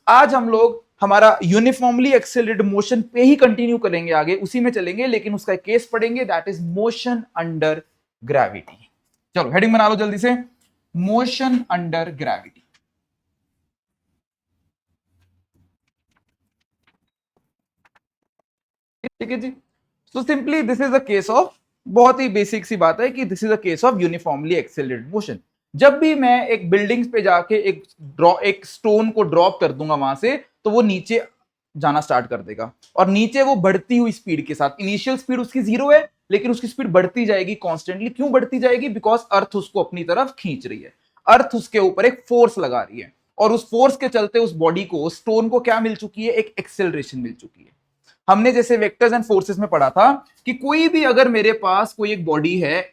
आज हम लोग हमारा यूनिफॉर्मली एक्सेलरेटेड मोशन पे ही कंटिन्यू करेंगे, आगे उसी में चलेंगे, लेकिन उसका एक केस पढ़ेंगे, that is motion under gravity. चलो हेडिंग बना लो जल्दी से, मोशन अंडर ग्रेविटी। ठीक है जी। So simply this is a case of, बहुत ही बेसिक सी बात है कि this is a case of uniformly accelerated motion. जब भी मैं एक बिल्डिंग पे जाके एक स्टोन को ड्रॉप कर दूंगा वहां से, तो वो नीचे जाना स्टार्ट कर देगा, और नीचे वो बढ़ती हुई स्पीड के साथ, इनिशियल स्पीड उसकी 0 है, लेकिन उसकी स्पीड बढ़ती जाएगी कॉन्स्टेंटली। क्यों बढ़ती जाएगी? बिकॉज अर्थ उसको अपनी तरफ खींच रही है, अर्थ उसके ऊपर एक फोर्स लगा रही है, और उस फोर्स के चलते उस बॉडी को, स्टोन को क्या मिल चुकी है? एक एक्सेलरेशन मिल चुकी है। हमने जैसे वेक्टर्स एंड फोर्सेस में पढ़ा था कि कोई भी, अगर मेरे पास कोई एक बॉडी है,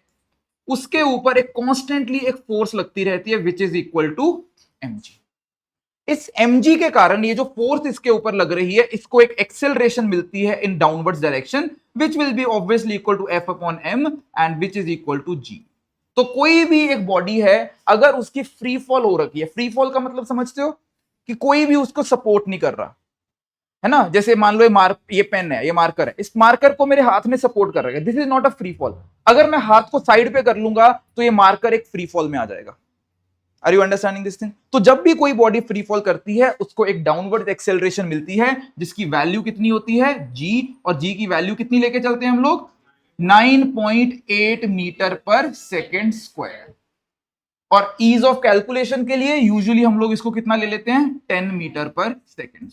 उसके ऊपर एक कॉन्स्टेंटली एक फोर्स लगती रहती है, which is equal to mg। इस mg के कारण ये जो फोर्स इसके ऊपर लग रही है, इसको एक एक्सेलरेशन मिलती है in downwards direction, which will be obviously equal to f upon m and which is equal to g। तो कोई भी एक बॉडी है, अगर उसकी फ्री फॉल हो रखी है, फ्री फॉल का मतलब समझते हो कि कोई भी उसको सपोर्ट नहीं कर रहा है ना, जैसे मान लो ये पेन है, ये मार्कर है, इस मार्कर को मेरे हाथ में सपोर्ट कर रहा है, this is not a free fall. अगर मैं हाथ को साइड पे कर लूंगा तो ये मार्कर एक फ्री फॉल में आ जाएगा। Are you understanding this thing? तो जब भी कोई बॉडी फ्री फॉल करती है, उसको एक डाउनवर्ड एक्सेलरेशन मिलती है, जिसकी वैल्यू कितनी होती है? g, और g की वैल्यू कितनी लेके चलते हैं हम लोग? 9.8 मीटर पर सेकेंड स्क्वायर। और ईज ऑफ कैलकुलेशन के लिए यूजुअली हम लोग इसको कितना ले लेते हैं? 10 मीटर पर सेकेंड।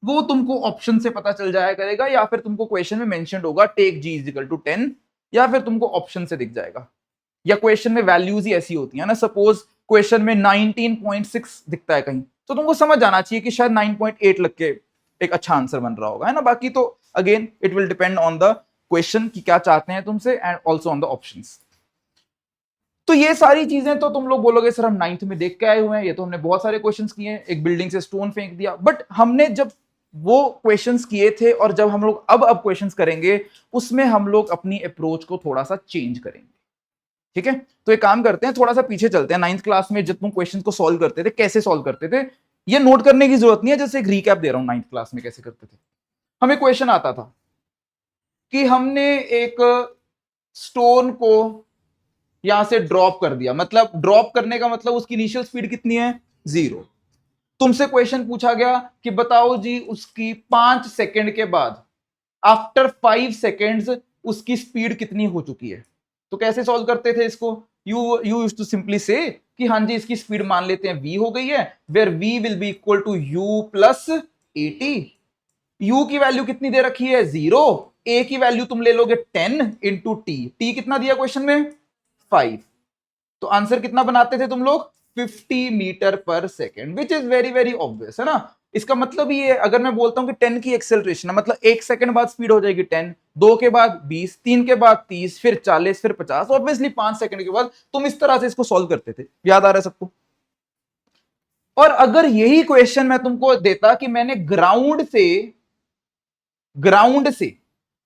वो तुमको ऑप्शन से पता चल जाया करेगा, या फिर तुमको क्वेश्चन में मेंशन होगा take g is equal to 10, या फिर तुमको ऑप्शन से दिख जाएगा, या क्वेश्चन में वैल्यूज ही ऐसी होती है ना। सपोज क्वेश्चन में 19.6 दिखता है कहीं, तो तुमको समझ आना चाहिए कि शायद 9.8 लग के एक अच्छा आंसर बन रहा होगा, है ना। बाकी तो again it will depend on the question कि क्या चाहते हैं तुमसे, and also on the options. तो ये सारी चीजें तो तुम लोग बोलोगे सर हम 9th में देख के आए हुए हैं, ये तो हमने बहुत सारे क्वेश्चंस किए हैं, एक बिल्डिंग से स्टोन फेंक दिया, बट हमने जब वो क्वेश्चंस किए थे, और जब हम लोग अब क्वेश्चंस करेंगे, उसमें हम लोग अपनी अप्रोच को थोड़ा सा चेंज करेंगे। ठीक है, तो एक काम करते हैं, थोड़ा सा पीछे चलते हैं। 9th क्लास में जब तुम क्वेश्चन को सॉल्व करते थे, कैसे सॉल्व करते थे, ये नोट करने की जरूरत नहीं है, जैसे एक रिकैप दे रहा हूं 9th क्लास में कैसे करते थे। हमें क्वेश्चन आता था कि हमने एक स्टोन को यहां से ड्रॉप कर दिया, मतलब ड्रॉप करने का मतलब उसकी इनिशियल स्पीड कितनी है? 0। तुमसे क्वेश्चन पूछा गया कि बताओ जी उसकी 5 सेकंड के बाद, आफ्टर 5 सेकेंड्स उसकी स्पीड कितनी हो चुकी है। तो कैसे सॉल्व करते थे इसको? यू यूज्ड टू सिंपली से कि हाँ जी इसकी स्पीड मान लेते हैं v हो गई है, where v will be equal to u plus 80। u की वैल्यू कितनी दे रखी है? 0। a की वैल्यू तुम ले लोगे 10 इंटू t कितना दिया क्वेश्चन में? 5। तो आंसर कितना बनाते थे तुम लोग? 50 metre per second, which is very very obvious, है ना। इसका मतलब ये है, अगर मैं बोलता हूं कि 10 की एक्सेलरेशन है, मतलब 1 सेकंड बाद स्पीड हो जाएगी 10, 2 के बाद 20, 3 के बाद 30, फिर 40, फिर 50, ऑब्वियसली 5 सेकंड के बाद तुम इस तरह से इसको सॉल्व करते थे। याद आ रहा है सबको? और अगर यही क्वेश्चन मैं तुमको देता कि मैंने ग्राउंड से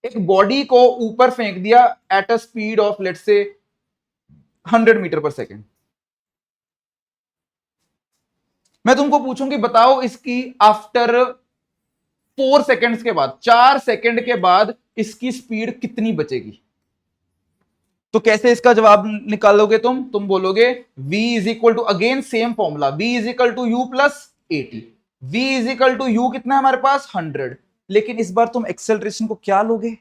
एक बॉडी को ऊपर फेंक दिया at a speed of let's say 100 metre per second, मैं तुमको पूछूं कि बताओ इसकी आफ्टर 4 सेकेंड्स के बाद, 4 सेकेंड के बाद इसकी स्पीड कितनी बचेगी। तो कैसे इसका जवाब निकालोगे तुम बोलोगे v is equal to, again same formula, v is equal to you plus 80। v is equal to u कितना है हमारे पास? 100। लेकिन इस बार तुम एक्सेलरेशन को क्या लोगे?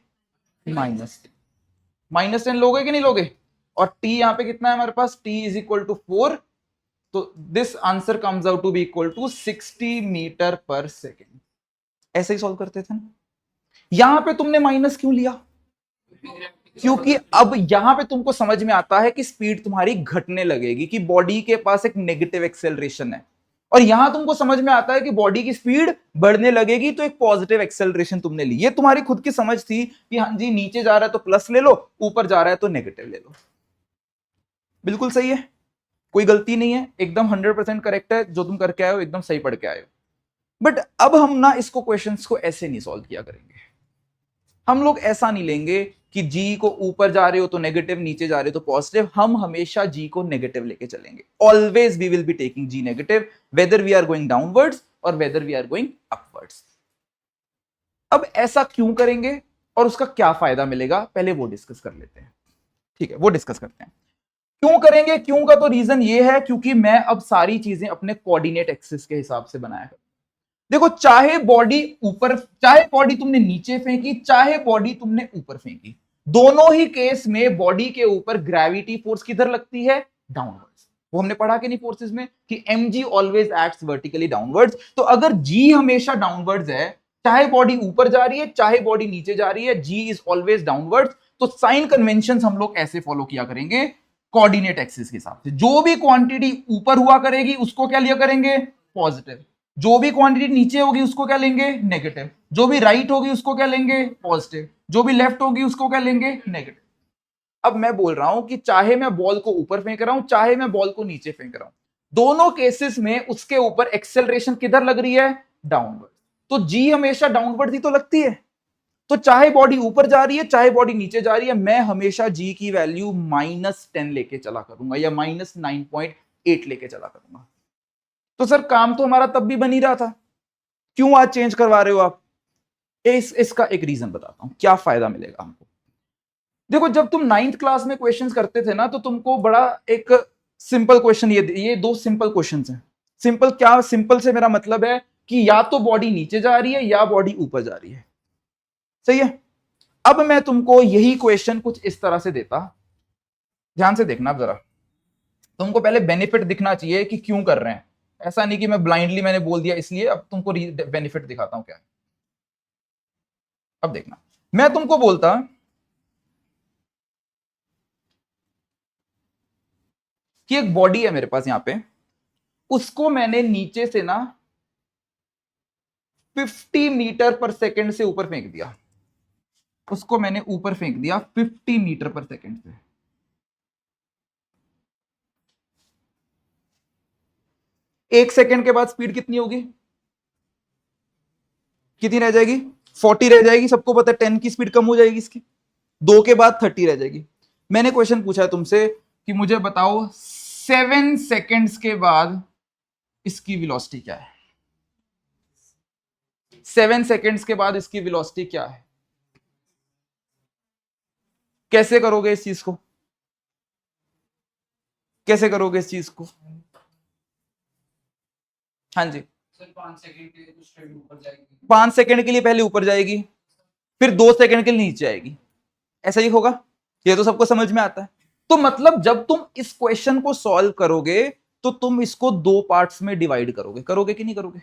-10 लोगे कि नहीं लोगे? और t यहां पे कितना है हमारे पास? t is equal to 4। तो this answer comes out to be equal to 60 metre per second. ऐसे ही सॉल्व करते थे ना। यहां पे तुमने माइनस क्यों लिया? क्योंकि अब यहां पे तुमको समझ में आता है कि स्पीड तुम्हारी घटने लगेगी, कि बॉडी के पास एक नेगेटिव एक्सेलरेशन है, और यहां तुमको समझ में आता है कि बॉडी की स्पीड बढ़ने लगेगी, तो एक पॉजिटिव एक्सेलरेशन तुमने ली। ये तुम्हारी खुद की समझ थी कि हाँ जी नीचे जा रहा है तो प्लस ले लो, ऊपर जा रहा है तो नेगेटिव ले लो। बिल्कुल सही है, कोई गलती नहीं है, एकदम 100% करेक्ट है जो तुम करके आए हो, एकदम सही पढ़ के आए हो। बट अब हम ना इसको क्वेश्चंस को ऐसे नहीं सॉल्व किया करेंगे। हम लोग ऐसा नहीं लेंगे कि जी को ऊपर जा रहे हो तो नेगेटिव, नीचे जा रहे हो तो पॉजिटिव, हम हमेशा जी को नेगेटिव लेके चलेंगे। Always we will be taking g negative, whether we are going downwards और whether we are going upwards. अब ऐसा क्यों करेंगे और उसका क्या फायदा मिलेगा, पहले वो डिस्कस कर लेते हैं। ठीक है, वो डिस्कस करते हैं। क्यों करेंगे, क्यों का तो रीजन ये है क्योंकि मैं अब सारी चीजें अपने कोऑर्डिनेट एक्सिस के हिसाब से बनाया। देखो, चाहे बॉडी ऊपर, चाहे बॉडी तुमने नीचे फेंकी, चाहे बॉडी तुमने ऊपर फेंकी, दोनों ही केस में बॉडी के ऊपर ग्रेविटी फोर्स किधर लगती है, डाउनवर्ड्स। वो हमने पढ़ा कि नहीं फोर्सेस में कि mg always acts vertically downwards. तो अगर g हमेशा डाउनवर्ड्स है, चाहे बॉडी ऊपर जा रही है चाहे बॉडी नीचे जा रही है, g इज ऑलवेज डाउनवर्ड्स, तो साइन कन्वेंशन हम लोग ऐसे फॉलो किया करेंगे कोऑर्डिनेट एक्सिस के हिसाब से। जो भी क्वांटिटी ऊपर हुआ करेगी उसको क्या लिया करेंगे, पॉजिटिव। जो भी क्वांटिटी नीचे होगी उसको क्या लेंगे, नेगेटिव। जो भी राइट होगी उसको क्या लेंगे, पॉजिटिव। जो भी लेफ्ट होगी उसको क्या लेंगे, नेगेटिव। अब मैं बोल रहा हूं कि चाहे मैं बॉल को ऊपर फेंक रहा हूं चाहे मैं बॉल को नीचे फेंक रहा हूं, दोनों केसेस में उसके ऊपर एक्सेलरेशन किधर लग रही है, डाउनवर्ड। तो जी हमेशा डाउनवर्ड ही तो लगती है। तो चाहे बॉडी ऊपर जा रही है चाहे बॉडी नीचे जा रही है, मैं हमेशा जी की वैल्यू -10 लेके चला करूंगा या -9.8 लेके चला करूंगा। तो सर काम तो हमारा तब भी बन ही रहा था, क्यों आज चेंज करवा रहे हो आप? इसका एक रीजन बताता हूं, क्या फायदा मिलेगा हमको। देखो, जब तुम 9th क्लास में क्वेश्चंस करते थे ना, तो तुमको बड़ा एक सिंपल क्वेश्चन, ये दो सिंपल क्वेश्चंस हैं। सिंपल क्या, सिंपल से मेरा मतलब है कि या तो बॉडी नीचे जा रही है या बॉडी ऊपर जा रही है, सही है। अब मैं तुमको यही क्वेश्चन कुछ इस तरह से देता, ध्यान से देखना जरा। तुमको पहले बेनिफिट दिखना चाहिए कि क्यों कर रहे हैं, ऐसा नहीं कि मैं ब्लाइंडली मैंने बोल दिया इसलिए। अब तुमको बेनिफिट दिखाता हूं क्या है। अब देखना, मैं तुमको बोलता कि एक बॉडी है मेरे पास यहां पे, उसको मैंने नीचे से ना 50 मीटर पर सेकंड से ऊपर फेंक दिया। उसको मैंने ऊपर फेंक दिया 50 मीटर पर सेकंड से। एक सेकंड के बाद स्पीड कितनी होगी, कितनी रह जाएगी, 40 रह जाएगी। सबको पता है 10 की स्पीड कम हो जाएगी इसकी, 2 के बाद 30 रह जाएगी। मैंने क्वेश्चन पूछा है तुमसे कि मुझे बताओ 7 सेकेंड्स के बाद इसकी वेलोसिटी क्या है। 7 सेकेंड्स के बाद इसकी वेलोसिटी क्या है। कैसे करोगे इस चीज को, कैसे करोगे इस चीज को? हाँ जी, 5 सेकेंड के लिए पहले ऊपर जाएगी, फिर 2 सेकेंड के लिए नीचे आएगी, ऐसा ही होगा। ये तो सबको समझ में आता है। तो मतलब जब तुम इस क्वेश्चन को सॉल्व करोगे तो तुम इसको 2 पार्ट्स में डिवाइड करोगे, करोगे कि नहीं करोगे?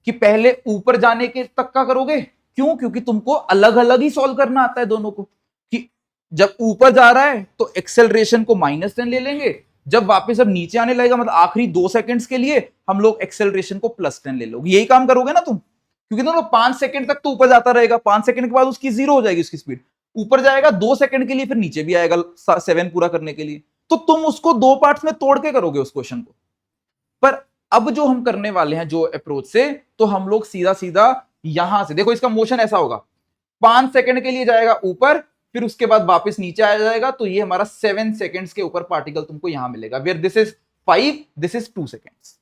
कि पहले ऊपर जाने के तक का करोगे, क्यों? क्योंकि तुमको अलग अलग ही सॉल्व करना आता है दोनों को। कि जब ऊपर जा रहा है तो एक्सेलरेशन को -10 ले लेंगे, जब वापस अब नीचे आने लगेगा मतलब आखिरी 2 सेकंड्स के लिए हम लोग एक्सेलरेशन को +10 ले लोगे। यही काम करोगे ना तुम, क्योंकि दोनों 5 सेकंड तक तो ऊपर जाता रहेगा, 5 सेकंड के बाद उसकी 0 हो जाएगी उसकी स्पीड, ऊपर जाएगा 2 सेकंड के लिए, फिर नीचे भी आएगा 7 पूरा करने के लिए। तो तुम उसको 2 पार्ट्स में तोड़ के करोगे उस क्वेश्चन को। पर अब जो हम करने वाले हैं जो अप्रोच से, तो हम लोग सीधा सीधा यहां से देखो, इसका मोशन ऐसा होगा, 5 सेकंड के लिए जाएगा ऊपर, फिर उसके बाद वापस नीचे आ जाएगा। तो ये हमारा 7 सेकंड्स के ऊपर पार्टिकल तुमको यहां मिलेगा, where this is 5, this is 2 seconds.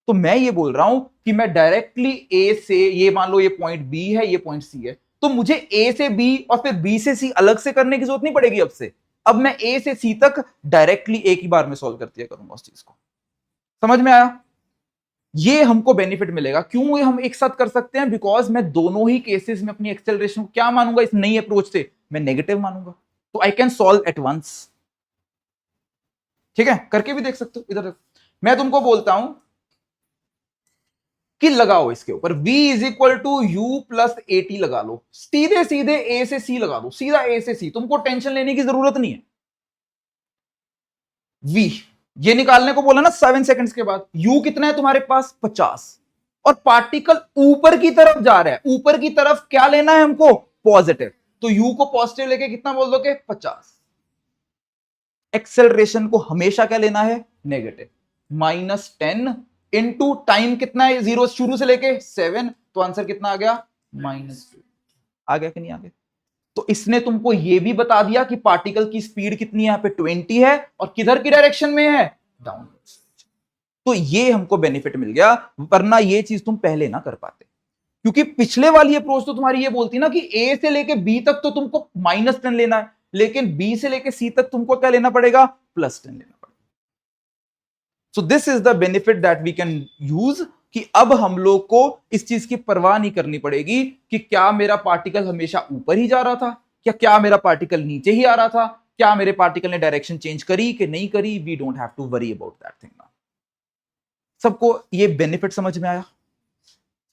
तो मैं ये बोल रहा हूं कि मैं डायरेक्टली ए से, ये मान लो ये पॉइंट बी है, ये पॉइंट सी है, तो मुझे ए से बी और फिर बी से सी अलग से करने की जरूरत नहीं पड़ेगी अब से। अब मैं ए से सी तक डायरेक्टली एक ही बार में सॉल्व कर दिया करूंगा उस चीज को। समझ में आया? ये हमको बेनिफिट मिलेगा। क्यों ये हम एक साथ कर सकते हैं? बिकॉज मैं दोनों ही केसेस में अपनी एक्सेलरेशन को क्या मानूंगा, इस नई अप्रोच से मैं नेगेटिव मानूंगा, तो I can solve at once. ठीक है, करके भी देख सकते हो। इधर मैं तुमको बोलता हूं कि लगाओ इसके ऊपर v = u + at लगा लो, सीधे सीधे a से c लगा दो, सीधा a से c, तुमको टेंशन लेने की जरूरत नहीं है। v ये निकालने को बोला ना 7 सेकंड्स के बाद, u कितना है तुम्हारे पास, 50, और पार्टिकल ऊपर की तरफ जा रहा है, ऊपर की तरफ क्या लेना है हमको, पॉजिटिव। तो u को पॉजिटिव लेके कितना बोल दोगे, 50। एक्सेलरेशन को हमेशा क्या लेना है, नेगेटिव। -10 इंटू टाइम कितना है, 0 शुरू से लेके 7, तो आंसर कितना आ गया, -2। आ गया कि नहीं आ गया? तो इसने तुमको यह भी बता दिया कि पार्टिकल की स्पीड कितनी है, यहां पे 20 है और किधर की डायरेक्शन में है, डाउनवर्ड्स। तो ये हमको बेनिफिट मिल गया, वरना ये चीज तुम पहले ना कर पाते, क्योंकि पिछले वाली अप्रोच तो तुम्हारी ये बोलती ना कि ए से लेके बी तक तो तुमको -10 लेना है, लेकिन बी से लेके सी तक तुमको क्या लेना पड़ेगा, +10 लेना पड़ेगा। So this is the benefit that we can use, कि अब हम लोग को इस चीज की परवाह नहीं करनी पड़ेगी कि क्या मेरा पार्टिकल हमेशा ऊपर ही जा रहा था, क्या मेरा पार्टिकल नीचे ही आ रहा था, क्या मेरे पार्टिकल ने डायरेक्शन चेंज करी कि नहीं करी। We don't have to worry about that thing now. सबको ये बेनिफिट समझ में आया?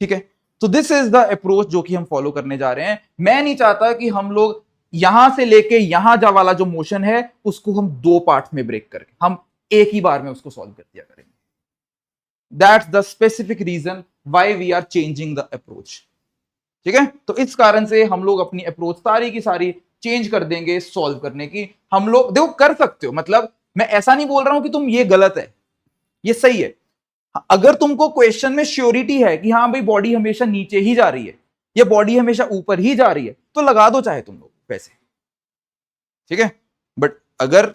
ठीक है, तो दिस इज द अप्रोच जो कि हम फॉलो करने जा रहे हैं। मैं नहीं चाहता कि हम लोग यहां से लेके यहां जा वाला जो मोशन है उसको हम दो पार्ट में ब्रेक करके हम एक ही बार में उसको सॉल्व कर दिया करेंगे। That's the specific reason why we are changing the approach. ठीक है, तो इस कारण से हम लोग अपनी अप्रोच सारी की सारी चेंज कर देंगे सॉल्व करने की। हम लोग देखो कर सकते हो, मतलब मैं ऐसा नहीं बोल रहा हूं कि तुम ये गलत है, ये सही है। अगर तुमको क्वेश्चन में श्योरिटी है कि हाँ भाई बॉडी हमेशा नीचे ही जा रही है या बॉडी हमेशा ऊपर ही जा रही है, तो लगा दो चाहे तुम लोग पैसे। ठीक है, बट अगर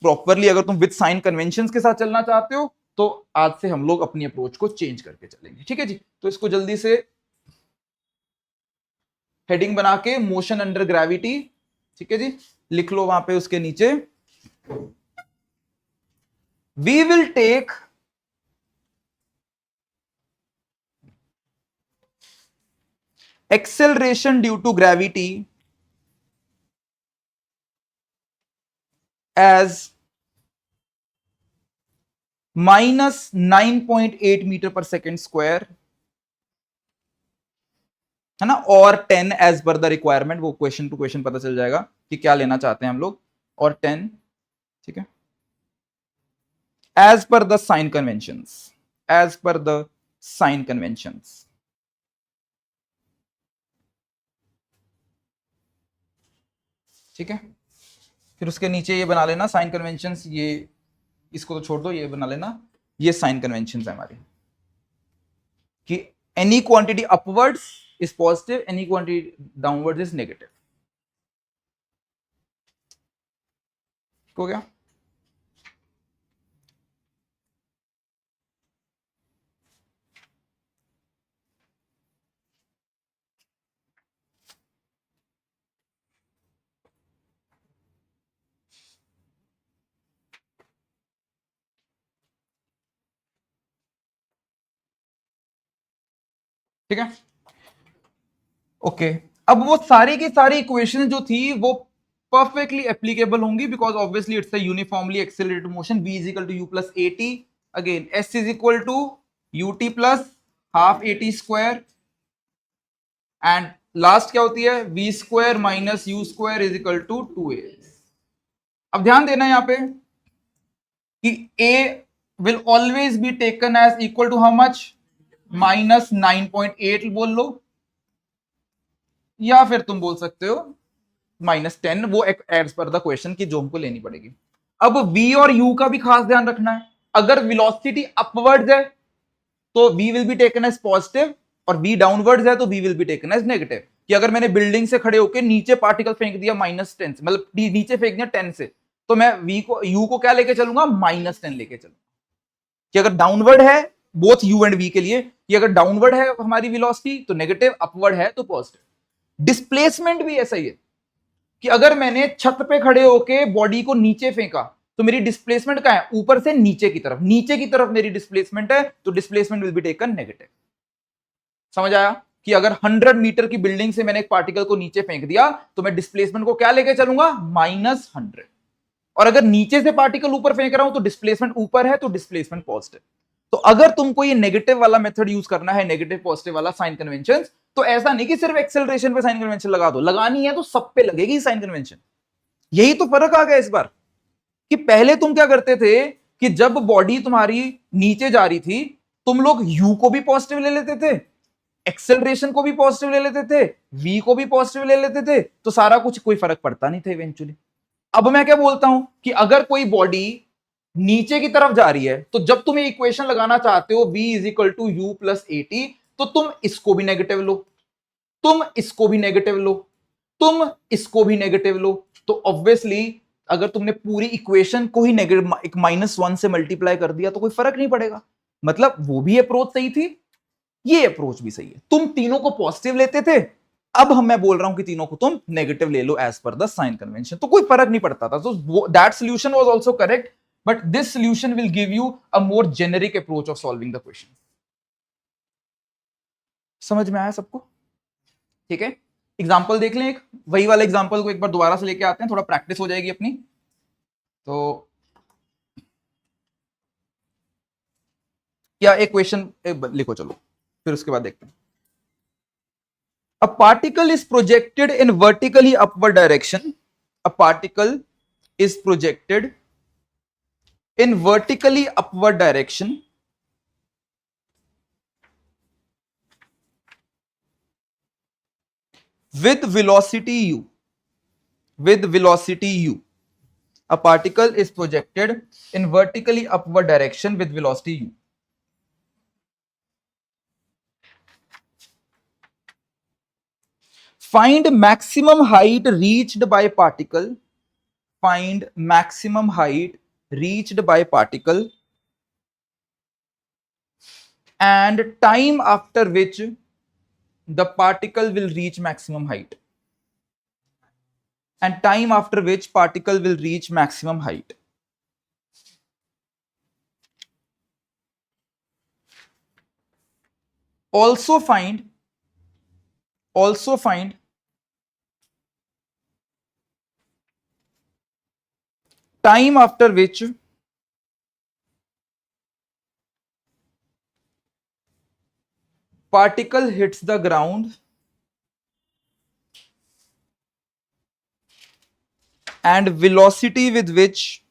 प्रॉपरली अगर तुम विद साइन कन्वेंशंस के साथ चलना चाहते हो तो आज से हम लोग अपनी अप्रोच को चेंज करके चलेंगे। ठीक है जी, तो इसको जल्दी से हेडिंग बना के मोशन अंडर ग्रेविटी, ठीक है जी, लिख लो वहां पे उसके नीचे, we will take acceleration due to gravity as -9.8 metre per second square, है ना, और 10 एज पर द रिक्वायरमेंट। वो क्वेश्चन टू क्वेश्चन पता चल जाएगा कि क्या लेना चाहते हैं हम लोग, और 10, ठीक है, as per the sign conventions, as per the sign conventions. ठीक है, फिर उसके नीचे ये बना लेना साइन कन्वेंशंस, ये इसको तो छोड़ दो, ये बना लेना, ये साइन कन्वेंशंस है हमारी, कि any quantity upwards is positive, any quantity downwards is negative. हो गया? ठीक है, ओके। अब वो सारी की सारी इक्वेशन जो थी वो परफेक्टली एप्लीकेबल होंगी, because obviously it's a uniformly accelerated motion, v is equal to u plus at, again s is equal to ut plus half at square, and last क्या होती है, v square minus u square is equal to 2a। अब ध्यान देना यहां पे कि a will always be taken as equal to how much, -9.8 बोल लो, या फिर तुम बोल सकते हो -10, वो एज पर द क्वेश्चन की जो हमको लेनी पड़ेगी। अब v और u का भी खास ध्यान रखना है। अगर वेलोसिटी अपवर्ड्स है तो v will be taken as positive, और v डाउनवर्ड्स है तो v will be taken as negative. कि अगर मैंने बिल्डिंग से खड़े होकर नीचे पार्टिकल फेंक दिया -10 से, मतलब नीचे फेंक दिया 10 से, तो मैं v को u को क्या लेके चलूंगा, -10 लेके चलूंगा। कि अगर डाउनवर्ड है, बोथ u एंड v के लिए, कि अगर डाउनवर्ड है हमारी वेलोसिटी तो नेगेटिव, अपवर्ड है तो पॉजिटिव। डिस्प्लेसमेंट भी ऐसा ही है कि अगर मैंने छत पे खड़े होके बॉडी को नीचे फेंका तो मेरी डिस्प्लेसमेंट क्या है, ऊपर से नीचे की तरफ, नीचे की तरफ मेरी डिस्प्लेसमेंट है, तो displacement will be taken negative. समझ आया? कि अगर 100 मीटर की बिल्डिंग से मैंने एक पार्टिकल को नीचे फेंक दिया तो मैं डिस्प्लेसमेंट को क्या लेके चलूंगा, -100। और अगर नीचे से पार्टिकल ऊपर फेंक रहा हूं तो डिस्प्लेसमेंट ऊपर है तो डिस्प्लेसमेंट पॉजिटिव। तो अगर तुमको ये नेगेटिव वाला मेथड यूज करना है, नेगेटिव पॉजिटिव वाला साइन कन्वेंशन, तो ऐसा नहीं कि सिर्फ एक्सेलरेशन पे साइन कन्वेंशन लगा दो, लगानी है तो सब पे लगेगी साइन कन्वेंशन। यही तो फर्क आ गया इस बार, कि पहले तुम क्या करते थे कि जब बॉडी तुम्हारी नीचे जा रही थी तुम लोग u को भी पॉजिटिव ले लेते थे, एक्सेलरेशन को भी पॉजिटिव ले लेते थे, v को भी पॉजिटिव ले लेते थे, तो सारा कुछ कोई फर्क पड़ता नहीं था इवेंचुअली। अब मैं क्या बोलता हूं कि अगर कोई बॉडी नीचे की तरफ जा रही है तो जब तुम इक्वेशन लगाना चाहते हो v is equal to u plus at, तो तुम इसको भी नेगेटिव लो, तुम इसको भी नेगेटिव लो, तुम इसको भी नेगेटिव लो, तो ऑब्वियसली अगर तुमने पूरी इक्वेशन को ही नेगेटिव एक -1 से मल्टीप्लाई कर दिया तो कोई फर्क नहीं पड़ेगा। मतलब वो भी अप्रोच सही थी, ये अप्रोच भी सही है। तुम तीनों को पॉजिटिव लेते थे, अब मैं बोल रहा हूं कि तीनों को तुम नेगेटिव ले लो as per the sign convention, तो कोई फर्क नहीं पड़ता था। तो that solution was also correct, but this solution will give you a more generic approach of solving the question. समझ में आया सबको? ठीक है, एग्जाम्पल देख लें एक, वही वाला एग्जाम्पल को एक बार दोबारा से लेके आते हैं, थोड़ा प्रैक्टिस हो जाएगी अपनी। तो क्या एक क्वेश्चन लिखो, चलो फिर उसके बाद देखते हैं। A particle is projected in vertically upward direction. A particle is projected in vertically upward direction with velocity u. With velocity u. A particle is projected in vertically upward direction with velocity u. Find maximum height reached by particle. Find maximum height reached by particle and time after which the particle will reach maximum height. And time after which particle will reach maximum height. Also find time after which particle hits the ground and velocity with which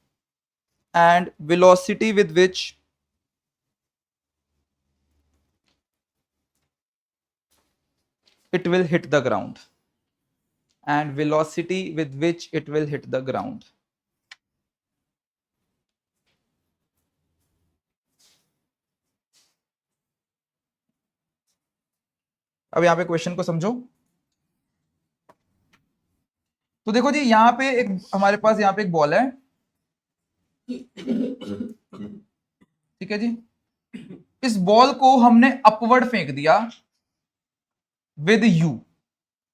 it will hit the ground, and velocity with which it will hit the ground. अब यहां पे question को समझो। तो देखो जी, यहां पे एक हमारे पास यहां पे एक बॉल है, ठीक है जी। इस बॉल को हमने अपवर्ड फेंक दिया विद यू,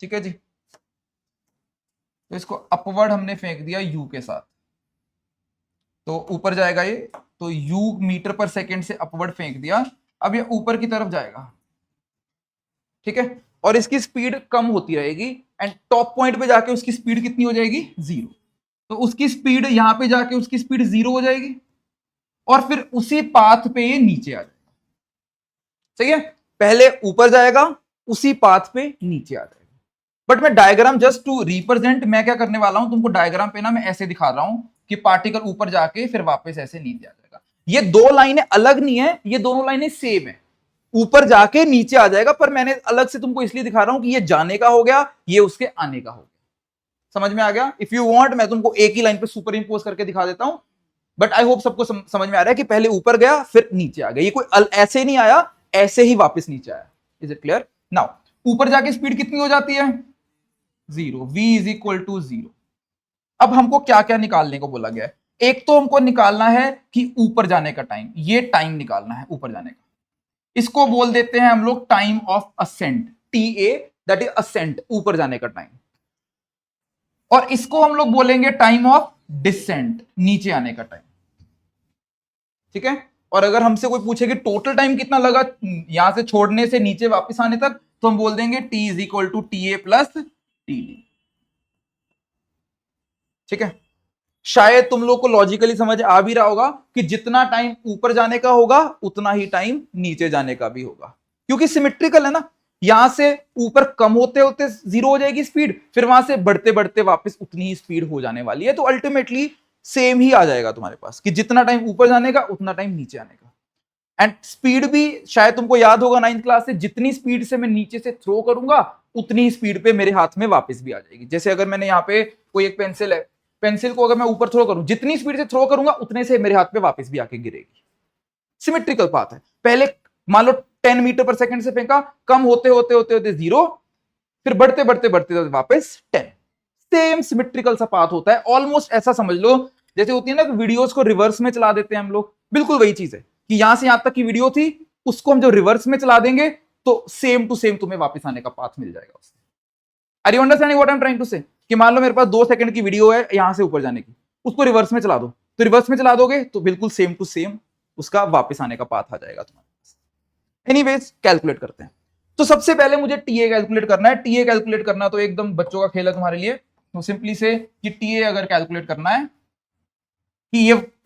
ठीक है जी। तो इसको अपवर्ड हमने फेंक दिया यू के साथ, तो ऊपर जाएगा ये, तो यू मीटर पर सेकेंड से अपवर्ड फेंक दिया, अब ये ऊपर की तरफ जाएगा, ठीक है। और इसकी स्पीड कम होती रहेगी एंड टॉप पॉइंट पे जाके उसकी स्पीड कितनी हो जाएगी? 0। तो उसकी स्पीड यहां पे जाके उसकी स्पीड 0 हो जाएगी और फिर उसी पाथ पे ये नीचे आ जाएगा, सही है। पहले ऊपर जाएगा, उसी पाथ पे नीचे आ जाएगा। बट मैं डायग्राम जस्ट टू रिप्रेजेंट, मैं क्या करने वाला हूं, तुमको डायग्राम पे ना मैं ऐसे दिखा रहा हूं कि पार्टिकल ऊपर जाके फिर वापस ऐसे नीचे आ जाएगा। ये दो लाइनें अलग नहीं है, ये दोनों लाइनें सेम है, ऊपर जाके नीचे आ जाएगा, पर मैंने अलग से तुमको इसलिए दिखा रहा हूं कि ये जाने का हो गया, ये उसके आने का हो गया। समझ में आ गया? इफ यू वांट मैं तुमको एक ही लाइन पे सुपर इंपोज करके दिखा देता हूं, बट आई होप सबको समझ में आ रहा है कि पहले ऊपर गया फिर नीचे आ गया, ये कोई ऐसे नहीं आया, ऐसे ही वापस नीचे आया। Is it clear? नाउ ऊपर जाके स्पीड कितनी हो जाती है? 0। v is equal to 0। अब हमको क्या क्या निकालने को बोला गया है? एक तो हमको निकालना है कि ऊपर जाने का टाइम, ये टाइम निकालना है ऊपर जाने का, इसको बोल देते हैं हम लोग time of ascent, t a, that is ascent, ऊपर जाने का टाइम। और इसको हम लोग बोलेंगे टाइम ऑफ डिसेंट, नीचे आने का टाइम, ठीक है। और अगर हमसे कोई पूछे कि टोटल टाइम कितना लगा यहां से छोड़ने से नीचे वापस आने तक, तो हम बोल देंगे t is equal to t a plus t d, ठीक है। शायद तुम लोग को लॉजिकली समझ आ भी रहा होगा कि जितना टाइम ऊपर जाने का होगा उतना ही टाइम नीचे जाने का भी होगा, क्योंकि सिमेट्रिकल है ना। यहां से ऊपर कम होते होते 0 हो जाएगी स्पीड, फिर वहां से बढ़ते बढ़ते वापस उतनी ही स्पीड हो जाने वाली है, तो अल्टीमेटली सेम ही आ जाएगा तुम्हारे पास कि जितना टाइम ऊपर जाने का उतना टाइम नीचे आने का। एंड स्पीड भी शायद तुमको याद होगा 9th क्लास से, जितनी स्पीड से मैं नीचे से थ्रो करूंगा उतनी स्पीड पे मेरे हाथ में वापस भी आ जाएगी। जैसे अगर मैंने यहाँ पे कोई एक पेंसिल है, पेंसिल को अगर मैं ऊपर थ्रो करूं, जितनी स्पीड से थ्रो करूंगा उतने से मेरे हाथ पे वापस भी आके गिरेगी। सिमेट्रिकल पाथ है। पहले मान लो 10 मीटर पर सेकंड से फेंका, कम होते होते होते होते 0, फिर बढ़ते बढ़ते बढ़ते वापस 10। सेम सिमेट्रिकल सा पाथ होता है, ऑलमोस्ट ऐसा समझ लो जैसे होती है ना वीडियोस को रिवर्स में चला देते हैं हम लोग, बिल्कुल वही चीज है कि यहां से यहां तक की वीडियो थी, उसको हम जो रिवर्स में चला देंगे तो सेम टू सेम तुम्हें वापस आने का पाथ मिल जाएगा उससे। Are you understanding what I am trying to say? कि मान लो मेरे पास 2 सेकंड की वीडियो है यहां से ऊपर जाने की, उसको रिवर्स में चला दो, तो रिवर्स में चला दोगे तो बिल्कुल सेम टू सेम उसका वापस आने का पाथ आ जाएगा तुम्हारे पास। एनीवेज कैलकुलेट करते हैं। तो सबसे पहले मुझे टीए कैलकुलेट करना है। टीए कैलकुलेट करना तो एकदम बच्चों का खेल है तुम्हारे लिए। तो सिंपली से कि टीए अगर कैलकुलेट करना है कि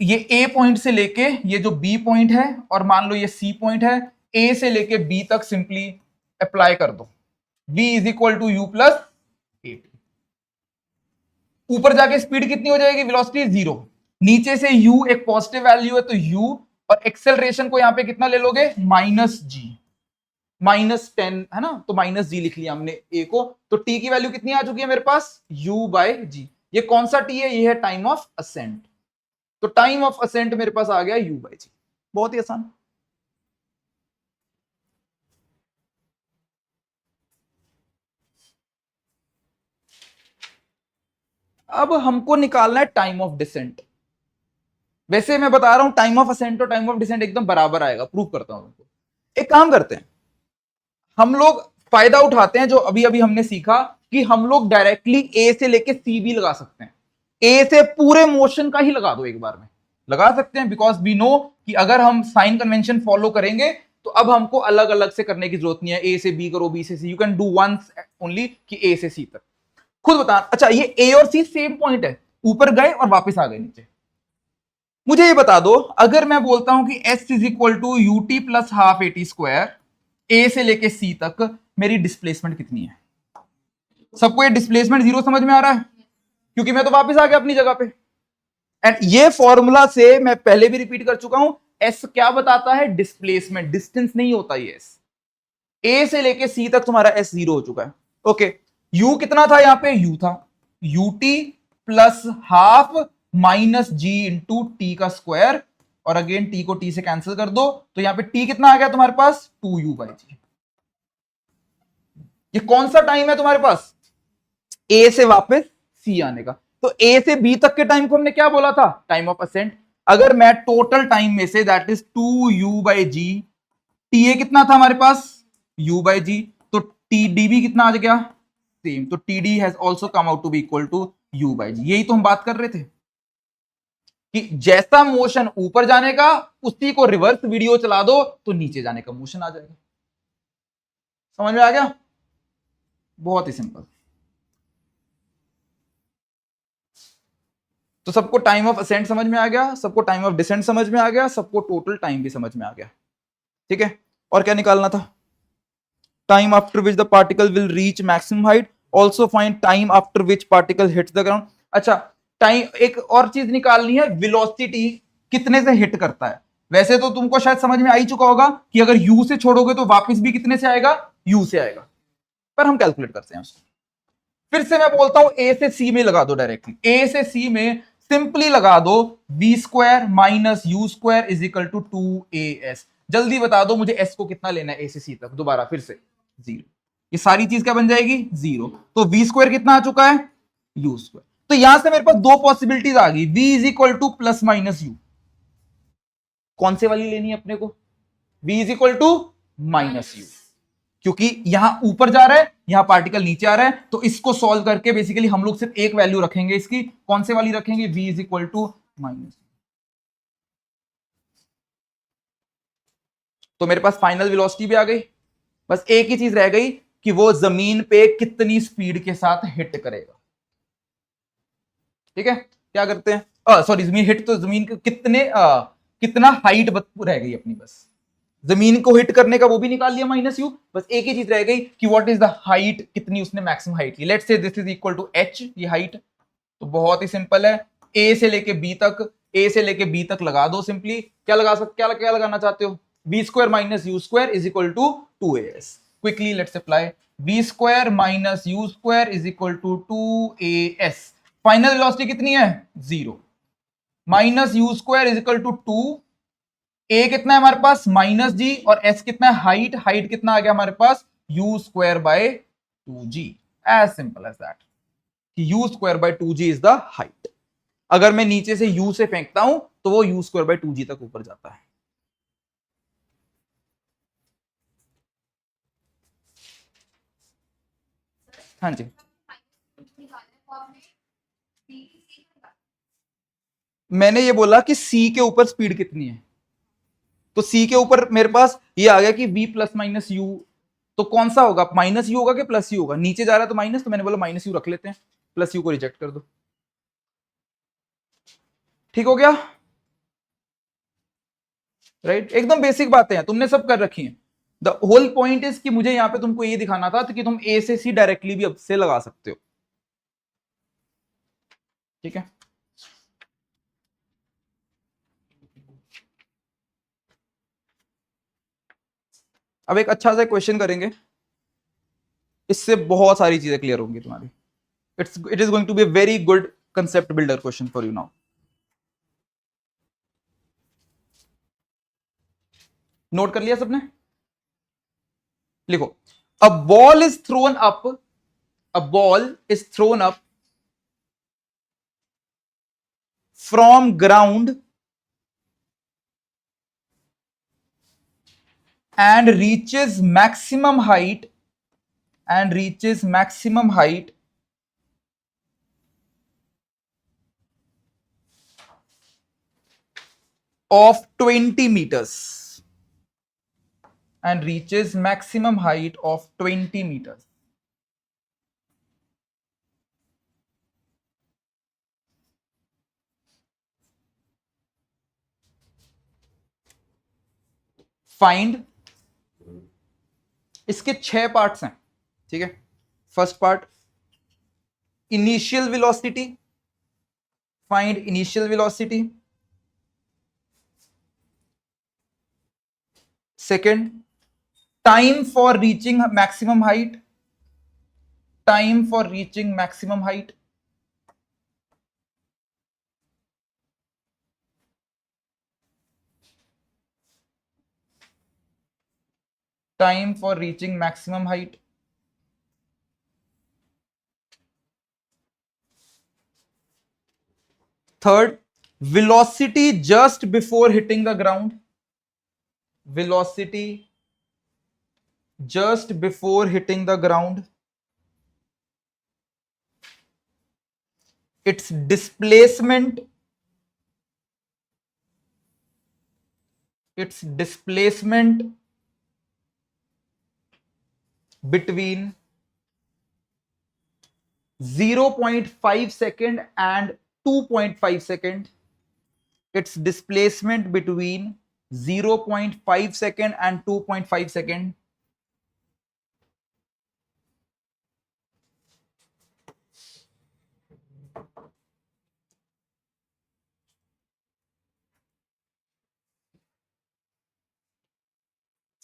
ये ए पॉइंट से लेके ये जो बी पॉइंट है और मान लो ये सी पॉइंट है, ए से लेके बी तक सिंपली अप्लाई कर दो। v is equal to you plus A. ऊपर जाके स्पीड कितनी हो जाएगी? वेलोसिटी 0। नीचे से u एक पॉजिटिव वैल्यू है तो u, और एक्सेलरेशन को यहां पे कितना ले लोगे? -g, -10 है ना, तो -g लिख लिया हमने a को। तो t की वैल्यू कितनी आ चुकी है मेरे पास? u/g। ये कौन सा t है? ये है टाइम ऑफ असेंट। तो टाइम ऑफ असेंट मेरे पास आ गया u/g। बहुत ही आसान। अब हमको निकालना है टाइम ऑफ डिसेंट। वैसे मैं बता रहा हूं टाइम ऑफ असेंट और टाइम ऑफ डिसेंट एकदम बराबर आएगा, प्रूव करता हूं तुमको। एक काम करते हैं, हम लोग फायदा उठाते हैं जो अभी अभी हमने सीखा कि हम लोग डायरेक्टली ए से लेके सी भी लगा सकते हैं। ए से पूरे मोशन का ही लगा दो, एक बार में लगा सकते हैं, बिकॉज वी नो कि अगर हम साइन कन्वेंशन फॉलो करेंगे तो अब हमको अलग अलग से करने की जरूरत नहीं है। ए से बी करो, बी से C, you can do once only कि ए से सी तक। खुद बता। अच्छा, ये ए और सी सेम पॉइंट है, ऊपर गए और वापस आ गए नीचे। मुझे ये बता दो, अगर मैं बोलता हूं कि S is equal to U T plus half A T square, A से लेके सी तक मेरी डिस्प्लेसमेंट कितनी है? सबको ये डिस्प्लेसमेंट 0 समझ में आ रहा है? क्योंकि मैं तो वापस आ गया अपनी जगह पे। एंड ये फॉर्मूला से मैं पहले भी रिपीट कर चुका हूं, एस क्या बताता है? डिस्प्लेसमेंट, डिस्टेंस नहीं होता ये एस। ए से लेके सी तक तुम्हारा एस 0 हो चुका है। ओके, यू कितना था यहां पे? यू था u T plus half minus g into t का स्क्वायर, और अगेन टी को टी से कैंसिल कर दो, तो यहां पे टी कितना आ गया तुम्हारे पास? 2u/g। ये कौन सा टाइम है तुम्हारे पास? ए से वापस सी आने का। तो ए से बी तक के टाइम को हमने क्या बोला था? Time of ascent. अगर मैं टोटल टाइम में say that is 2u/g, T A कितना था हमारे पास? u/g, तो टी डी भी कितना आ गया? सेम। तो t d has also come out to be equal to u/g। यही तो हम बात कर रहे थे कि जैसा मोशन ऊपर जाने का, उसी को रिवर्स वीडियो चला दो तो नीचे जाने का मोशन आ जाएगा। समझ में आ गया? बहुत ही सिंपल। तो सबको टाइम ऑफ असेंट समझ में आ गया, सबको टाइम ऑफ डिसेंट समझ में आ गया, सबको टोटल टाइम भी समझ में आ गया। ठीक है, और क्या निकालना था? Time after which the particle will reach maximum height, also find time after which particle hits the ground. अच्छा, टाइम, एक और चीज निकालनी है, वेलोसिटी कितने से हिट करता है। वैसे तो तुमको शायद समझ में आ ही चुका होगा कि अगर u से छोड़ोगे तो वापस भी कितने से आएगा? u से आएगा, पर हम कैलकुलेट करते हैं उसको। फिर से मैं बोलता हूं ए से सी में लगा दो डायरेक्टली। ए से सी में सिंपली लगा दो v square minus u square is equal to 2as। जल्दी बता दो मुझे s को कितना लेना है ए से सी तक? दोबारा फिर से 0। ये सारी चीज क्या बन जाएगी? 0। तो v स्क्वायर कितना आ चुका है? u square. तो यहां से मेरे पास दो पॉसिबिलिटीज आ गई, v is equal to plus minus u. कौन से वाली लेनी है अपने को? v is equal to minus u, क्योंकि यहां ऊपर जा रहा है, यहां पार्टिकल नीचे आ रहा है। तो इसको सॉल्व करके बेसिकली हम लोग सिर्फ एक वैल्यू रखेंगे इसकी। कौन से वाली रखेंगे? v is equal to minus. तो मेरे पास फाइनल वेलोसिटी भी आ गई। बस एक ही चीज रह गई कि वो जमीन पे कितनी स्पीड के साथ हिट करेगा। ठीक है, क्या करते हैं? सॉरी, जमीन हिट तो जमीन के कितना हाइट रह गई अपनी। बस जमीन को हिट करने का वो भी निकाल लिया माइनस यू। बस एक ही चीज रह गई कि व्हाट इज द हाइट, कितनी उसने मैक्सिमम हाइट की। Let's say this is equal to h, ये हाइट। तो बहुत ही सिंपल है, ए से लेके बी तक, ए से लेके बी तक लगा दो सिंपली। क्या लगाना चाहते हो? B square minus u square is equal to 2as। Quickly let's apply. B square minus u square is equal to 2as। Final velocity कितनी है? 0। Minus u square is equal to 2, a कितना है हमारे पास? Minus जी, और S कितना है? Height. Height कितना आ गया हमारे पास? U square by 2g, as simple as that कि u square by 2g is the height. अगर मैं नीचे से u से फेंकता हूं तो वो u स्क्वायर बाय 2g तक ऊपर जाता है। हाँ जी, मैंने ये बोला कि c के ऊपर स्पीड कितनी है, तो c के ऊपर मेरे पास ये आ गया कि v प्लस माइनस यू, तो कौन सा होगा, माइनस यू होगा कि प्लस यू होगा, नीचे जा रहा है तो माइनस, तो मैंने बोला माइनस यू रख लेते हैं, प्लस यू को रिजेक्ट कर दो। ठीक हो गया, राइट, एकदम बेसिक बातें हैं, तुमने सब कर रखी हैं। द होल पॉइंट इज कि मुझे यहां पे तुमको ये दिखाना था कि तुम ए से सी डायरेक्टली भी अब से लगा सकते हो। ठीक है, अब एक अच्छा सा क्वेश्चन करेंगे, इससे बहुत सारी चीजें क्लियर होंगी तुम्हारी। It is going to be very good concept builder question for you now. Note कर लिया सबने? लिखो, a ball is thrown up, a ball is thrown up from ground and reaches maximum height and reaches maximum height of 20 meters and reaches maximum height of 20 meters. Find, इसके 6 parts हैं, ठीक है। First part initial velocity, find initial velocity. Second, time for reaching maximum height, time for reaching maximum height. Time for reaching maximum height. Third, velocity just before hitting the ground, velocity just before hitting the ground, its displacement, its displacement between 0.5 second and 2.5 second, its displacement between 0.5 second and 2.5 second,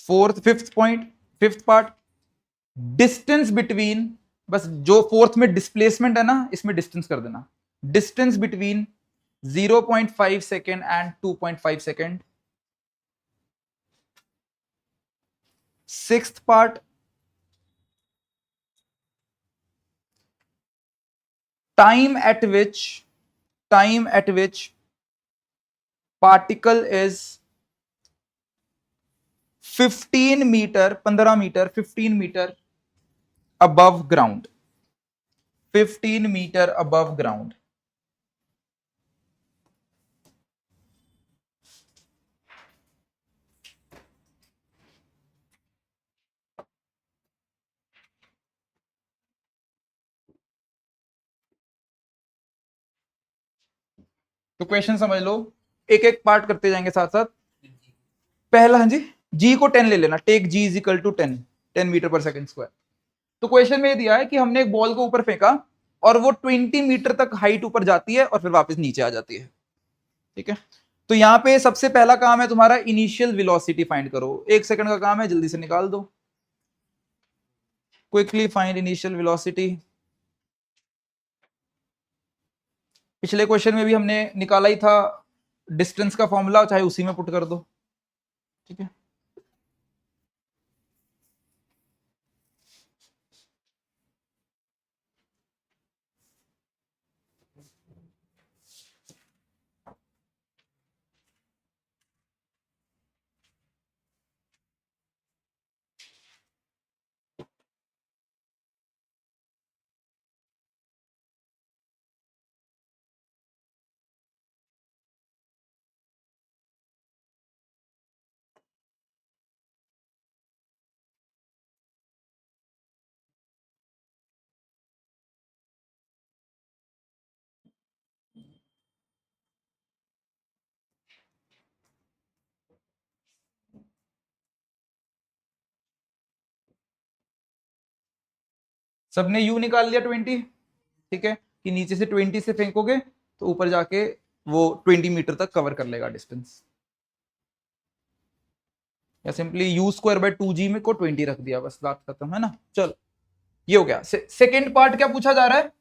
fourth fifth point, fifth part distance between, बस जो fourth में displacement है ना इसमें distance कर देना, distance between 0.5 second and 2.5 second. Sixth part time at which particle is 15 metre, 15 metre, 15 metre above ground, 15 metre above ground। तो question समझ लो, एक एक पार्ट करते जाएंगे साथ साथ। पहला, हाँ जी, जी को 10 ले लेना, take g is equal to 10, 10 metre per second square. तो क्वेश्चन में ये दिया है कि हमने एक बॉल को ऊपर फेंका और वो 20 मीटर तक हाइट ऊपर जाती है और फिर वापस नीचे आ जाती है, ठीक है। तो यहां पे सबसे पहला काम है तुम्हारा इनिशियल वेलोसिटी फाइंड करो, 1 सेकंड का काम है, जल्दी से निकाल दो। Quickly find initial velocity. पिछले क्वेश्चन में भी हमने निकाला ही था डिस्टेंस का फॉर्मूला, चाहे उसी में पुट कर दो, ठीक है। सबने यू निकाल लिया 20, ठीक है, कि नीचे से 20 से फेंकोगे तो ऊपर जाके वो 20 मीटर तक कवर कर लेगा डिस्टेंस, या simply you square by 2g में को 20 रख दिया, बस बात खत्म, है ना। चलो ये हो गया। सेकेंड पार्ट क्या पूछा जा रहा है,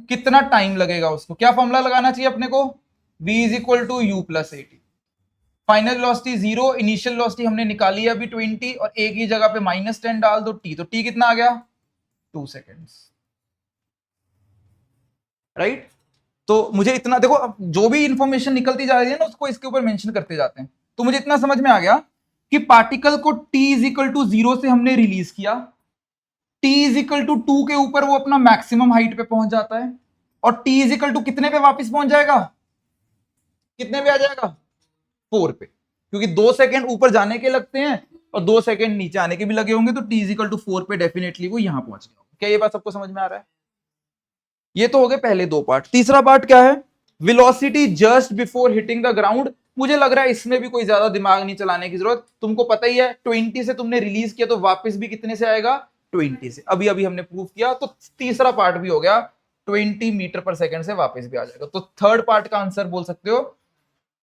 कितना टाइम लगेगा उसको, क्या फॉर्मूला लगाना चाहिए अपने को, v is equal to you plus a t. Final velocity 0, initial velocity हमने निकाली है अभी 20, और ए की जगह पे -10 डाल दो, टी, तो टी कितना आ गया 2 सेकेंड्स, राइट। तो मुझे इतना देखो, अब जो भी इंफॉर्मेशन निकलती जा रही है ना उसको इसके ऊपर मेंशन करते जाते हैं। तो मुझे इतना समझ में आ गया कि पार्टिकल को t इज इक्वल टू 0 से हमने रिलीज किया, t इज इक्वल टू 2 के ऊपर वो अपना मैक्सिमम हाइट पे पहुंच जाता है, और t इज इक्वल टू कितने पे वापस पहुंच जाएगा, कितने पे आ जाएगा 4 पे, क्योंकि 2 सेकंड ऊपर जाने के लगते हैं और 2 सेकंड नीचे आने के भी लगे होंगे, तो t इज इक्वल टू 4 पे डेफिनेटली वो यहां पहुंच गया। क्या ये बात सबको समझ में आ रहा है। ये तो हो गए पहले दो पार्ट। तीसरा पार्ट क्या है, velocity just before hitting the ground. मुझे लग रहा है इसमें भी कोई ज्यादा दिमाग नहीं चलाने की जरूरत, तुमको पता ही है 20 से तुमने रिलीज किया तो वापस भी कितने से आएगा 20 से, अभी अभी हमने प्रूव किया। तो तीसरा पार्ट भी हो गया, 20 मीटर पर सेकंड से वापस भी आ जाएगा। तो थर्ड पार्ट का आंसर बोल सकते हो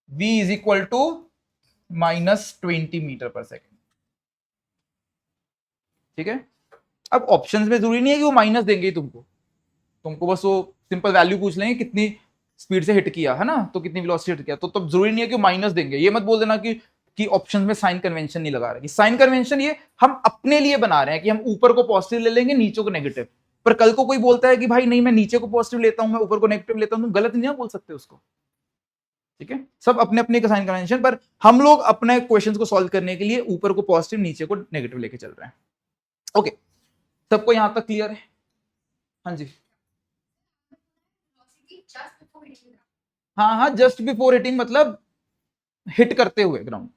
v is equal to -20 metre per second, ठीक है। अब ऑप्शंस में जरूरी नहीं है कि वो माइनस देंगे तुमको, तुमको बस वो सिंपल वैल्यू पूछ लेंगे कितनी स्पीड से हिट किया है ना, तो कितनी वेलोसिटी हिट किया, तो तब जरूरी नहीं है कि माइनस देंगे। ये मत बोल देना कि ऑप्शंस में साइन कन्वेंशन नहीं लगा रहे। साइन कन्वेंशन ये हम अपने लिए बना रहे हैं कि हम ऊपर को पॉजिटिव ले लेंगे, नीचे को नेगेटिव। पर कल को कोई बोलता है कि भाई नहीं मैं नीचे को पॉजिटिव लेता हूं, मैं ऊपर को नेगेटिव लेता हूं, तुम गलत नहीं बोल सकते उसको, ठीक है। सब अपने अपने साइन कन्वेंशन, पर हम लोग अपने क्वेश्चंस को सॉल्व करने के लिए ऊपर को पॉजिटिव नीचे को नेगेटिव लेके चल रहे हैं। ओके, सबको यहां तक क्लियर है। हाँ जी, हाँ हाँ, जस्ट बिफोर हिटिंग मतलब हिट करते हुए ग्राउंड।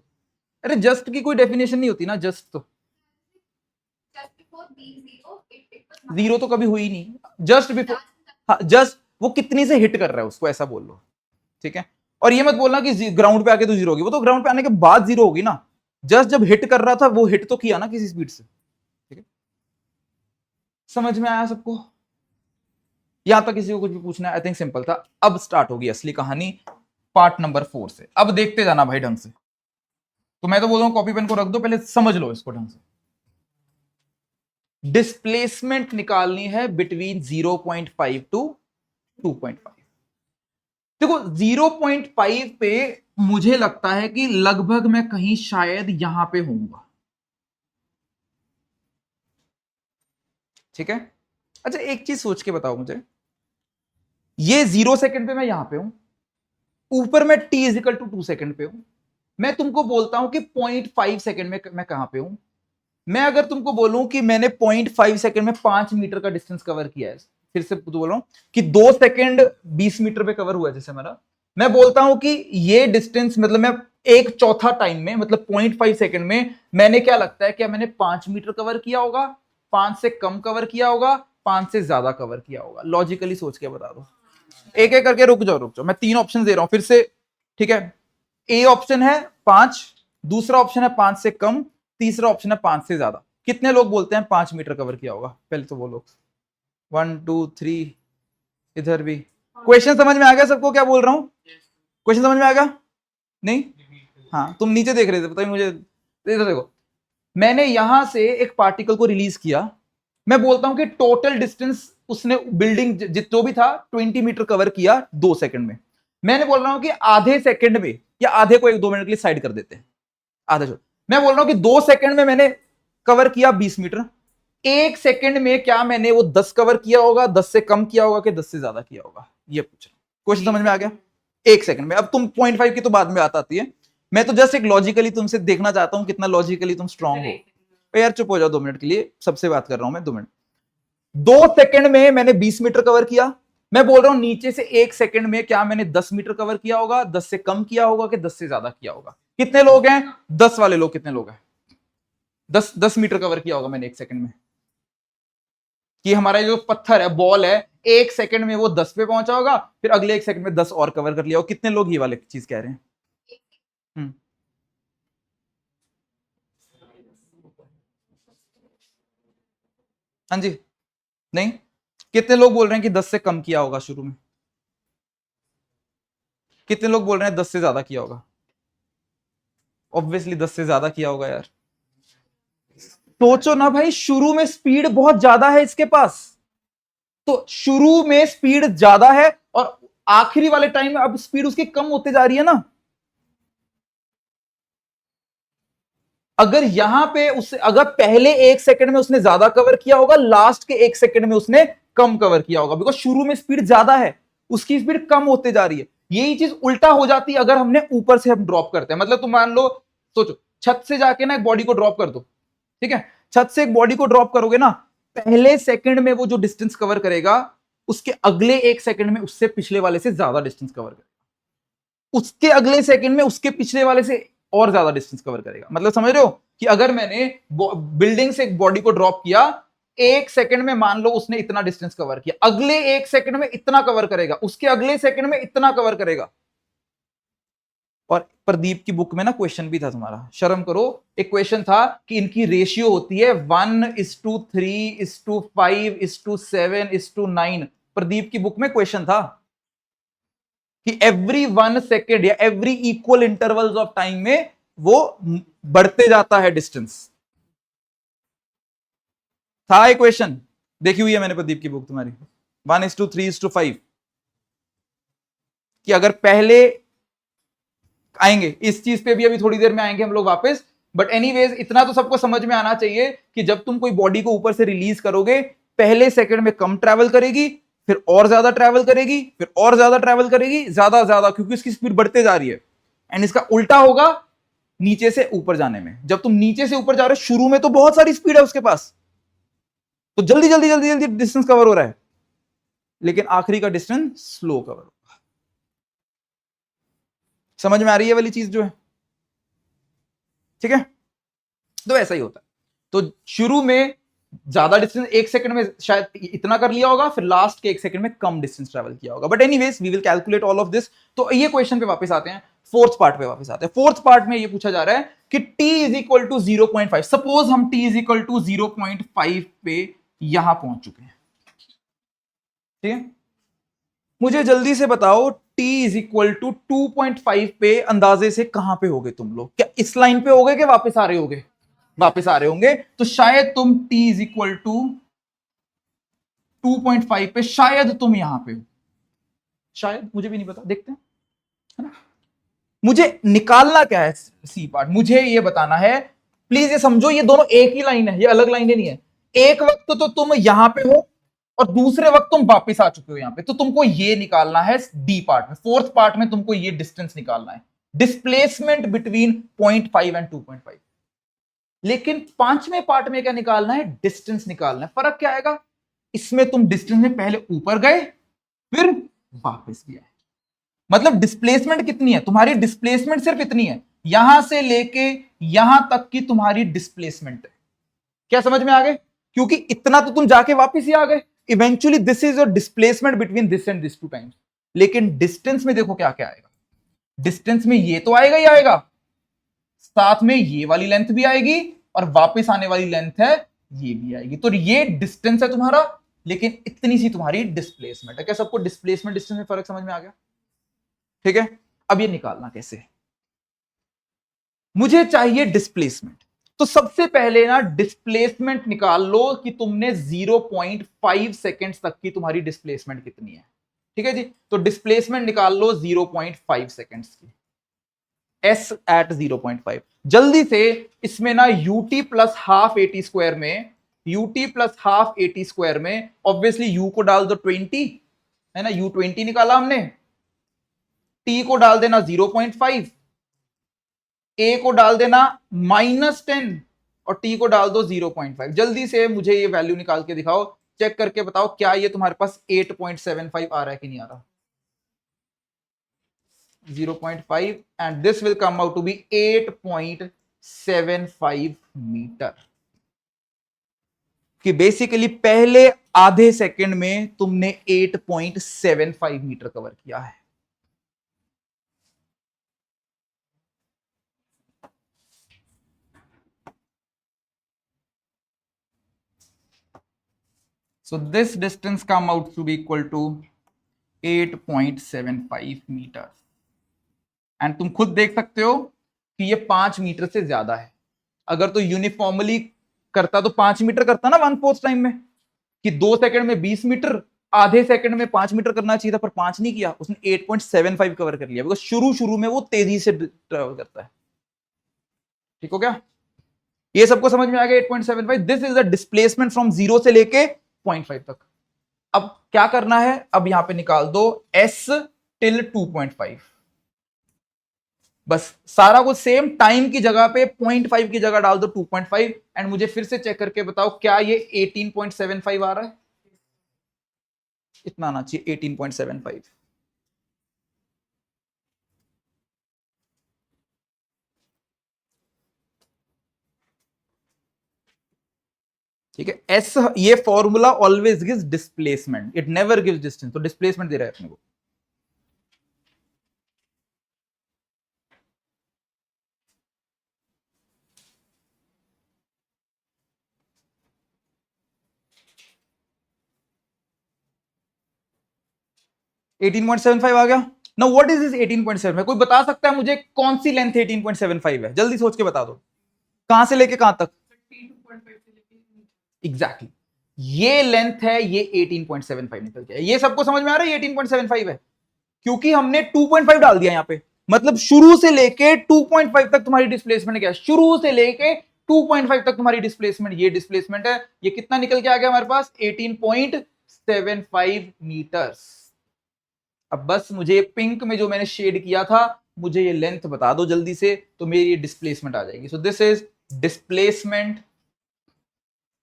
अरे जस्ट की कोई डेफिनेशन नहीं होती ना, जस्ट तो जीरो तो कभी हुई नहीं, जस्ट बिफोर, हाँ जस्ट वो कितनी से हिट कर रहा है उसको ऐसा बोल लो, ठीक है। और ये मत बोलना कि ग्राउंड पे आके तो जीरो होगी, वो तो ग्राउंड पे आने के बाद जीरो होगी ना, जस्ट जब हिट कर रहा था वो हिट तो किया ना किसी स्पीड से, ठीक है। समझ में आया सबको, यहां तक किसी को कुछ भी पूछना है, आई थिंक सिंपल था। अब स्टार्ट होगी असली कहानी पार्ट नंबर 4 से। अब देखते जाना भाई ढंग से, तो मैं तो बोल रहा हूं कॉपी पेन को रख दो, पहले समझ लो इसको ढंग से। डिस्प्लेसमेंट निकालनी है बिटवीन 0.5 टू 2.5। देखो 0.5 पे मुझे लगता है कि लगभग मैं कहीं शायद यहां पे होऊंगा, ठीक है। अच्छा एक चीज सोच के बताओ मुझे, ये 0 सेकंड पे मैं यहां पे हूं, ऊपर में t इजिकल टू 2 सेकंड पे हूं, मैं तुमको बोलता हूं कि 0.5 सेकंड में मैं कहां पे हूं। मैं अगर तुमको बोलूं कि मैंने 0.5 सेकंड में 5 मीटर का डिस्टेंस कवर किया है, फिर से बोल रहा हूं कि 2 सेकंड 20 मीटर पे कवर हुआ है जैसे मेरा, मैं बोलता हूं कि ये डिस्टेंस मतलब मैं एक चौथा टाइम में मतलब 0.5 सेकंड में मैंने क्या लगता है, क्या मैंने 5 मीटर कवर किया होगा, 5 से कम कवर किया होगा, 5 से ज्यादा कवर किया होगा। लॉजिकली सोच के बता दो, एक एक करके रुक जाओ, मैं 3 ऑप्शन दे रहा हूं फिर से, ठीक है। ए ऑप्शन है 5, दूसरा ऑप्शन है 5 से कम, तीसरा ऑप्शन है 5 से ज्यादा। कितने लोग बोलते हैं 5 मीटर कवर किया होगा, पहले तो बोलो। 1 2 3, इधर भी। क्वेश्चन समझ में आ गया सबको क्या बोल रहा हूं, क्वेश्चन समझ में आ गया नहीं। हाँ तुम नीचे देख रहे थे, पता ही मुझे। इधर देखो, मैंने यहां से एक पार्टिकल को रिलीज किया, मैं बोलता हूं कि टोटल डिस्टेंस उसने बिल्डिंग जो भी था 20 मीटर कवर किया 2 सेकंड में। मैंने बोल रहा हूं कि आधे सेकंड में, या आधे को 1-2 मिनट के लिए साइड कर देते हैं, आधा छोड़, मैं बोल रहा हूं कि 2 सेकंड में मैंने कवर किया 20 मीटर, 1 सेकंड में क्या मैंने वो 10 कवर किया होगा, 10 से कम किया होगा कि 10 से ज्यादा किया होगा, ये पूछ रहा हूं। क्वेश्चन समझ में आ गया, 1 सेकंड में। अब तुम 0.5 की तो बाद में आती है, मैं तो जस्ट एक लॉजिकली तुमसे देखना चाहता हूं कितना लॉजिकली तुम स्ट्रांग हो। यार चुप हो जाओ 2 मिनट के लिए, सबसे बात कर रहा हूं मैं 2 मिनट। 2 सेकंड में मैंने 20 मीटर कवर किया, मैं बोल रहा हूं नीचे से 1 सेकंड में क्या मैंने 10 मीटर कवर किया होगा, 10 से कम किया होगा कि 10 से ज्यादा किया होगा। कितने लोग हैं 10 वाले लोग, कितने लोग हैं 10 मीटर कवर किया होगा मैंने 1 सेकंड में, कि हमारा जो पत्थर है बॉल है 1 सेकंड में वो 10 पे पहुंचा होगा, फिर अगले 1 सेकंड में 10 और कवर कर लिया होगा। कितने लोग ये वाले चीज कह रहे हैं। हम्म, हाँ जी, नहीं, कितने लोग बोल रहे हैं कि 10 से कम किया होगा शुरू में? कितने लोग बोल रहे हैं 10 से ज्यादा किया होगा? ऑब्वियसली 10 से ज्यादा किया होगा यार। सोचो ना भाई, शुरू में स्पीड बहुत ज्यादा है इसके पास, तो शुरू में स्पीड ज्यादा है और आखिरी वाले टाइम में अब स्पीड उसकी कम होते जा रही है ना। अगर यहां पे उससे, अगर पहले 1 सेकंड में उसने ज्यादा कवर किया होगा, लास्ट के 1 सेकंड में उसने कम कवर किया होगा, बिकॉज शुरू में स्पीड ज्यादा है, उसकी स्पीड कम होते जा रही है। यही चीज उल्टा हो जाती है अगर हमने ऊपर से हम ड्रॉप करते हैं। मतलब तुम मान लो, सोचो छत से जाके ना एक बॉडी को ड्रॉप कर दो, ठीक है, छत से एक बॉडी को ड्रॉप करोगे ना, पहले सेकंड में वो जो डिस्टेंस कवर करेगा, उसके अगले 1 सेकंड में उससे पिछले वाले से ज्यादा डिस्टेंस कवर करेगा, उसके अगले सेकंड में उसके पिछले वाले से और ज्यादा डिस्टेंस कवर करेगा। मतलब समझ रहे हो कि अगर मैंने बिल्डिंग से एक बॉडी को ड्रॉप किया, 1 सेकंड में मान लो उसने इतना डिस्टेंस कवर किया, अगले 1 सेकंड में इतना कवर करेगा, उसके अगले सेकंड में इतना कवर करेगा। और प्रदीप की बुक में ना क्वेश्चन भी था तुम्हारा, शर्म करो, एक क्वेश्चन था कि इनकी रेशियो होती है 1:3:5:7:9। प्रदीप की बुक में क्वेश्चन था कि एवरी 1 सेकेंड या every equal intervals of time में वो बढ़ते जाता है डिस्टेंस। था एक क्वेश्चन, देखी हुई है मैंने प्रदीप की बुक तुम्हारी, 1:3:5, कि अगर पहले, आएंगे इस चीज पे भी अभी थोड़ी देर में आएंगे हम लोग वापस, बट एनीवेज इतना तो सबको समझ में आना चाहिए कि जब तुम कोई बॉडी को ऊपर से रिलीज करोगे, पहले सेकंड में कम ट्रैवल करेगी, फिर और ज्यादा ट्रैवल करेगी, फिर और ज्यादा ट्रैवल करेगी, ज्यादा ज्यादा, क्योंकि इसकी स्पीड बढ़ते जा रही है। एंड इसका उल्टा होगा नीचे से ऊपर जाने में। जब तुम नीचे से ऊपर जा रहे हो, शुरू में तो बहुत सारी स्पीड है उसके पास, तो जल्दी जल्दी जल्दी जल्दी डिस्टेंस कवर हो रहा है, लेकिन आखिरी का डिस्टेंस स्लो कवर हो। समझ में आ रही है वाली चीज जो है? ठीक है, तो ऐसा ही होता है। तो शुरू में ज्यादा डिस्टेंस 1 सेकंड में शायद इतना कर लिया होगा, फिर लास्ट के 1 सेकंड में कम डिस्टेंस ट्रेवल किया होगा, but anyways we will calculate all of this. तो ये क्वेश्चन पे वापस आते हैं, फोर्थ पार्ट पे वापस आते हैं। फोर्थ पार्ट में ये पूछा जा रहा है कि t is equal to 0.5, suppose हम t इज इक्वल टू 0.5 पे यहां पहुंच चुके हैं, ठीक है, मुझे जल्दी से बताओ t इज इक्वल टू 2.5 पे अंदाजे से कहां पे होगे तुम लोग? क्या इस लाइन पे होगे कि वापस आ रहे होगे? वापस आ रहे होंगे, तो शायद तुम t इज इक्वल टू 2.5 पे शायद तुम यहां पे हो, शायद, मुझे भी नहीं पता, देखते हैं, है ना। मुझे निकालना क्या है सी पार्ट, मुझे ये बताना है, प्लीज ये समझो, ये दोनों एक ही लाइन है, ये अलग लाइनें नहीं है। एक वक्त तो तुम यहां पे हो और दूसरे वक्त तुम वापस आ चुके हो यहां पे, तो तुमको ये निकालना है डी पार्ट में, फोर्थ पार्ट में तुमको ये डिस्टेंस निकालना है, डिस्प्लेसमेंट बिटवीन 0.5 एंड 2.5। लेकिन पांचवें पार्ट में क्या निकालना है? डिस्टेंस निकालना है। फर्क क्या आएगा इसमें? तुम डिस्टेंस में पहले ऊपर गए, फिर वापस भी आए। मतलब डिस्प्लेसमेंट कितनी है तुम्हारी? डिस्प्लेसमेंट सिर्फ इतनी है, यहां से लेके यहां तक की तुम्हारी डिस्प्लेसमेंट है। क्या समझ में आ गए? क्योंकि इतना तो तुम जाके वापस ही आ गए, eventually this is your displacement between this and this two times. लेकिन डिस्टेंस में देखो क्या क्या आएगा, डिस्टेंस में ये तो आएगा ही आएगा, साथ में ये वाली लेंथ भी आएगी, और वापस आने वाली लेंथ है ये भी आएगी। तो ये डिस्टेंस है तुम्हारा, लेकिन इतनी सी तुम्हारी डिस्प्लेसमेंट है। क्या सबको डिस्प्लेसमेंट डिस्टेंस में फर्क समझ में आ गया? ठीक है, अब ये निकालना कैसे? मुझे चाहिए डिस्प्लेसमेंट, तो सबसे पहले ना डिस्प्लेसमेंट निकाल लो कि तुमने 0.5 सेकेंड्स तक की तुम्हारी डिस्प्लेसमेंट कितनी है। ठीक है जी, तो डिस्प्लेसमेंट निकाल लो 0.5 सेकेंड्स की, s एट 0.5। जल्दी से इसमें ना ut plus half a t square में, ut plus half a t square में ऑब्वियसली u को डाल दो 20, है ना, u20 निकाला हमने, t को डाल देना 0.5, a को डाल देना -10 और t को डाल दो 0.5। जल्दी से मुझे ये वैल्यू निकाल के दिखाओ, चेक करके बताओ क्या ये तुम्हारे पास 8.75 आ रहा है कि नहीं आ रहा? 0.5 and this will come out to be 8.75 metre, कि बेसिकली पहले आधे सेकंड में तुमने 8.75 मीटर कवर किया है। So this distance come out to be equal to 8.75 metre. And तुम खुद देख सकते हो कि ये 5 मीटर से ज्यादा है। अगर तो यूनिफॉर्मली करता तो 5 मीटर करता ना 1/4 टाइम में, कि 2 सेकंड में 20 मीटर, आधे सेकंड में 5 मीटर करना चाहिए था, पर 5 नहीं किया उसने, 8.75 कवर कर लिया, बिकॉज शुरू शुरू में वो तेजी से ट्रेवल करता है। ठीक हो गया? ये सबको समझ में आ गया? 8.75 this is the displacement from 0 से लेके 0.5 तक। अब क्या करना है, अब यहां पे निकाल दो s टिल 2.5। बस सारा कुछ सेम, टाइम की जगह पे 0.5 की जगह डाल दो 2.5, एंड मुझे फिर से चेक करके बताओ क्या ये 18.75 आ रहा है? इतना आना चाहिए 18.75। ठीक है, एस, ये formula always gives displacement, it never gives distance, तो डिस्प्लेसमेंट दे रहा है अपने को। एटीन पॉइंट सेवन फाइव आ गया। Now what is this 18.75? कोई बता सकता है मुझे कौन सी लेंथ 18.75 है? जल्दी सोच के बता दो, कहां से लेके कहां तक? Exactly exactly. ये लेंथ है, ये 18.75 निकल के, ये सबको समझ में आ रहा है? ये 18.75 है क्योंकि हमने 2.5 डाल दिया यहां पे, मतलब शुरू से लेके 2.5 तक तुम्हारी डिस्प्लेसमेंट क्या है? शुरू से लेके 2.5 तक तुम्हारी डिस्प्लेसमेंट, ये डिस्प्लेसमेंट है। ये कितना निकल के आ गया हमारे पास? 18.75 मीटर्स। अब बस मुझे पिंक में जो मैंने शेड किया था, मुझे ये लेंथ बता दो जल्दी से, तो मेरी डिस्प्लेसमेंट आ जाएगी। So this is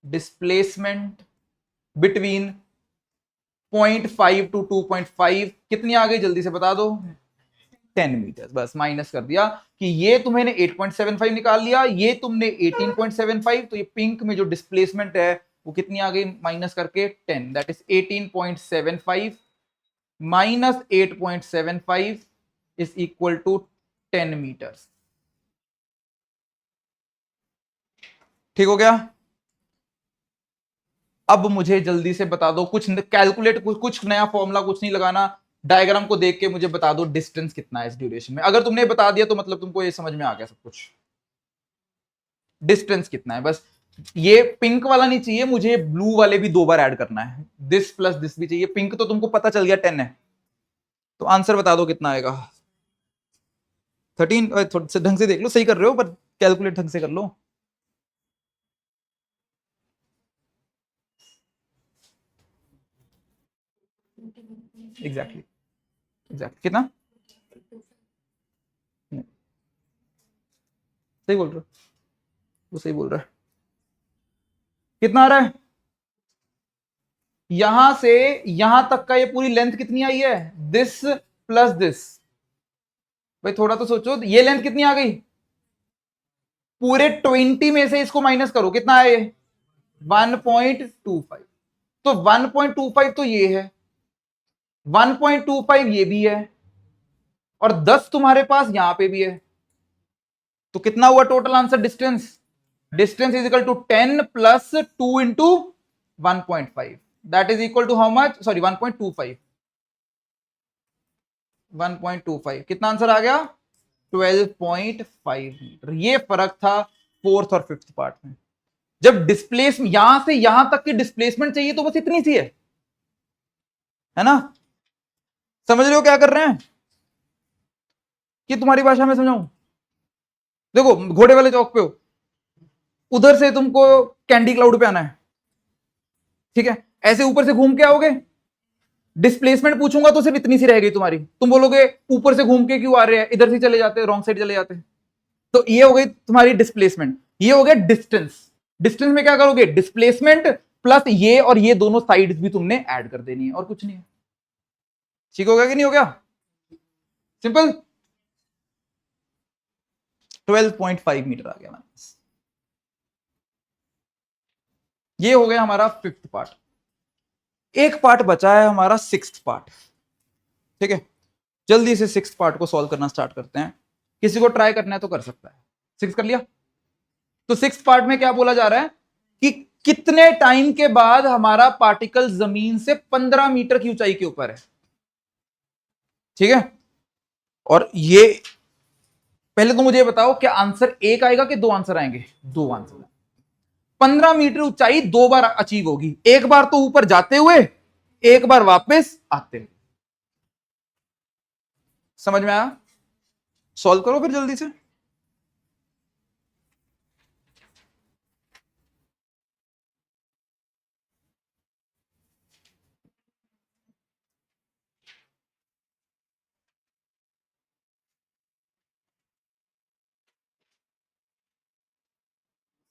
displacement between 0.5 to 2.5। कितनी आ गई जल्दी से बता दो? 10 मीटर। बस माइनस कर दिया कि ये तुमने 8.75 निकाल लिया, ये तुमने 18.75, तो ये पिंक में जो डिस्प्लेसमेंट है वो कितनी आ गई माइनस करके? 10। That is 18.75 minus 8.75 is equal to 10 metres. ठीक हो गया? अब मुझे जल्दी से बता दो, कुछ कैलकुलेट, कुछ नया फॉर्मूला कुछ नहीं लगाना, डायग्राम को देख के मुझे बता दो डिस्टेंस कितना है इस ड्यूरेशन में। अगर तुमने बता दिया तो मतलब तुमको ये समझ में आ गया सब कुछ, डिस्टेंस कितना है। बस ये पिंक वाला नहीं चाहिए मुझे, ब्लू वाले भी 2 बार ऐड करना है, दिस प्लस दिस भी चाहिए। पिंक तो तुमको पता चल गया 10 है, तो आंसर बता दो कितना आएगा? 13। थोड़ा से ढंग से देख लो, सही कर रहे हो पर कैलकुलेट ढंग से कर लो। एग्जैक्टली कितना? सही बोल रहे हो, वो सही बोल रहा है। कितना आ रहा है? यहां से यहां तक का ये पूरी लेंथ कितनी आई है? This plus this. भाई थोड़ा तो सोचो, ये लेंथ कितनी आ गई? पूरे 20 में से इसको माइनस करो, कितना है ये? 1.25। तो 1.25 तो ये है, 1.25 ये भी है, और 10 तुम्हारे पास यहां पे भी है। तो कितना हुआ total answer? Distance is equal to 10 plus 2 into 1.5, that is equal to how much? Sorry 1.25। 1.25 कितना आंसर आ गया? 12.5 मीटर। ये फर्क था फोर्थ और फिफ्थ पार्ट में। जब डिस्प्लेसमेंट यहां से यहां तक की डिस्प्लेसमेंट चाहिए तो बस इतनी सी है ना? समझ रहे हो क्या कर रहे हैं? कि तुम्हारी भाषा में समझाऊं? देखो घोड़े वाले चौक पे हो, उधर से तुमको कैंडी क्लाउड पे आना है, ठीक है? ऐसे ऊपर से घूम के आओगे, डिस्प्लेसमेंट पूछूंगा तो सिर्फ इतनी सी रह गई तुम्हारी, तुम बोलोगे ऊपर से घूम के क्यों आ रहे हैं, इधर से चले जाते, रॉन्ग साइड चले जाते। तो ये हो गई तुम्हारी डिस्प्लेसमेंट, ये हो गया डिस्टेंस। डिस्टेंस में क्या करोगे? डिस्प्लेसमेंट प्लस ये और ये दोनों साइड्स भी तुमने ऐड कर देनी है, और कुछ नहीं है। ठीक हो गया कि नहीं हो गया? सिंपल। 12.5 मीटर आ गया हमारे पास। ये हो गया हमारा फिफ्थ पार्ट। एक पार्ट बचा है हमारा सिक्स्थ पार्ट, ठीक है? जल्दी से सिक्स्थ पार्ट को सॉल्व करना स्टार्ट करते हैं। किसी को ट्राई करना है तो कर सकता है। सिक्स कर लिया? तो सिक्स्थ पार्ट में क्या बोला जा रहा है कि कितने टाइम के बाद हमारा पार्टिकल जमीन से 15 मीटर की ऊंचाई के ऊपर है। ठीक है, और ये पहले तो मुझे बताओ क्या आंसर एक आएगा कि दो आंसर आएंगे? दो आंसर। 15 मीटर ऊंचाई दो बार अचीव होगी, एक बार तो ऊपर जाते हुए, एक बार वापस आते हुए। समझ में आया? सॉल्व करो फिर जल्दी से।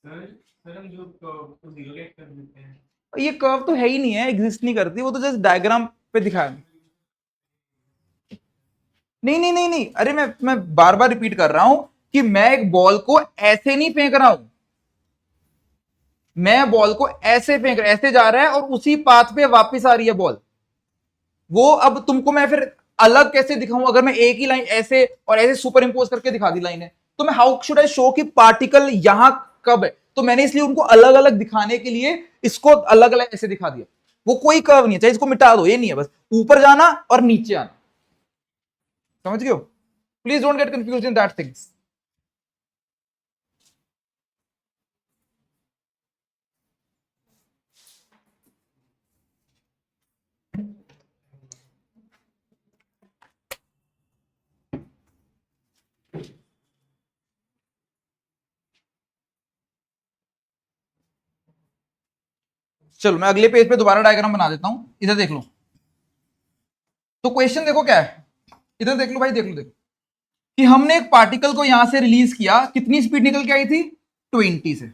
सर हम जो को रिलेट कर देते हैं, ये कर्व तो है ही नहीं है, एग्जिस्ट नहीं करती, वो तो जस्ट डायग्राम पे दिखाया। नहीं नहीं नहीं नहीं, अरे मैं बार बार रिपीट कर रहा हूं कि मैं एक बॉल को ऐसे नहीं फेंक रहा हूं, मैं बॉल को ऐसे फेंक रहा, ऐसे जा रहा है और उसी पाथ पे वापस आ रही है बॉल। वो अब तुमको मैं फिर अलग कैसे दिखाऊं? अगर मैं एक ही लाइन ऐसे और ऐसे सुपर इंपोज करके दिखा दी लाइन है, तो मैं हाउ शुड आई शो कि पार्टिकल यहां कब है? तो मैंने इसलिए उनको अलग अलग दिखाने के लिए इसको अलग अलग ऐसे दिखा दिया। वो कोई कर्व नहीं है, चाहे इसको मिटा दो, ये नहीं है, बस ऊपर जाना और नीचे आना। समझ गए हो? Please don't get confuse in that things. चलो मैं अगले पेज पे दोबारा डायग्राम बना देता हूं, इधर देख लो। तो क्वेश्चन देखो क्या है, इधर देख लो भाई, देख लो देखो कि हमने एक पार्टिकल को यहां से रिलीज किया, कितनी स्पीड निकल के आई थी? 20 से।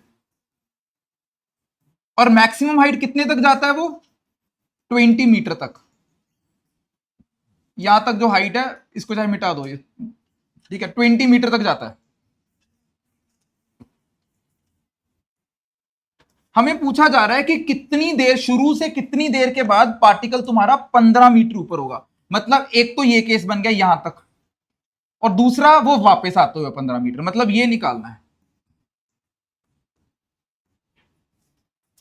और मैक्सिमम हाइट कितने तक जाता है वो? 20 मीटर तक। यहां तक जो हाइट है, इसको चाहे मिटा दो ये, ठीक है, 20 मीटर तक जाता है। हमें पूछा जा रहा है कि कितनी देर, शुरू से कितनी देर के बाद पार्टिकल तुम्हारा 15 मीटर ऊपर होगा। मतलब एक तो ये केस बन गया यहां तक, और दूसरा वो वापस आते हुए 15 मीटर, मतलब ये निकालना है।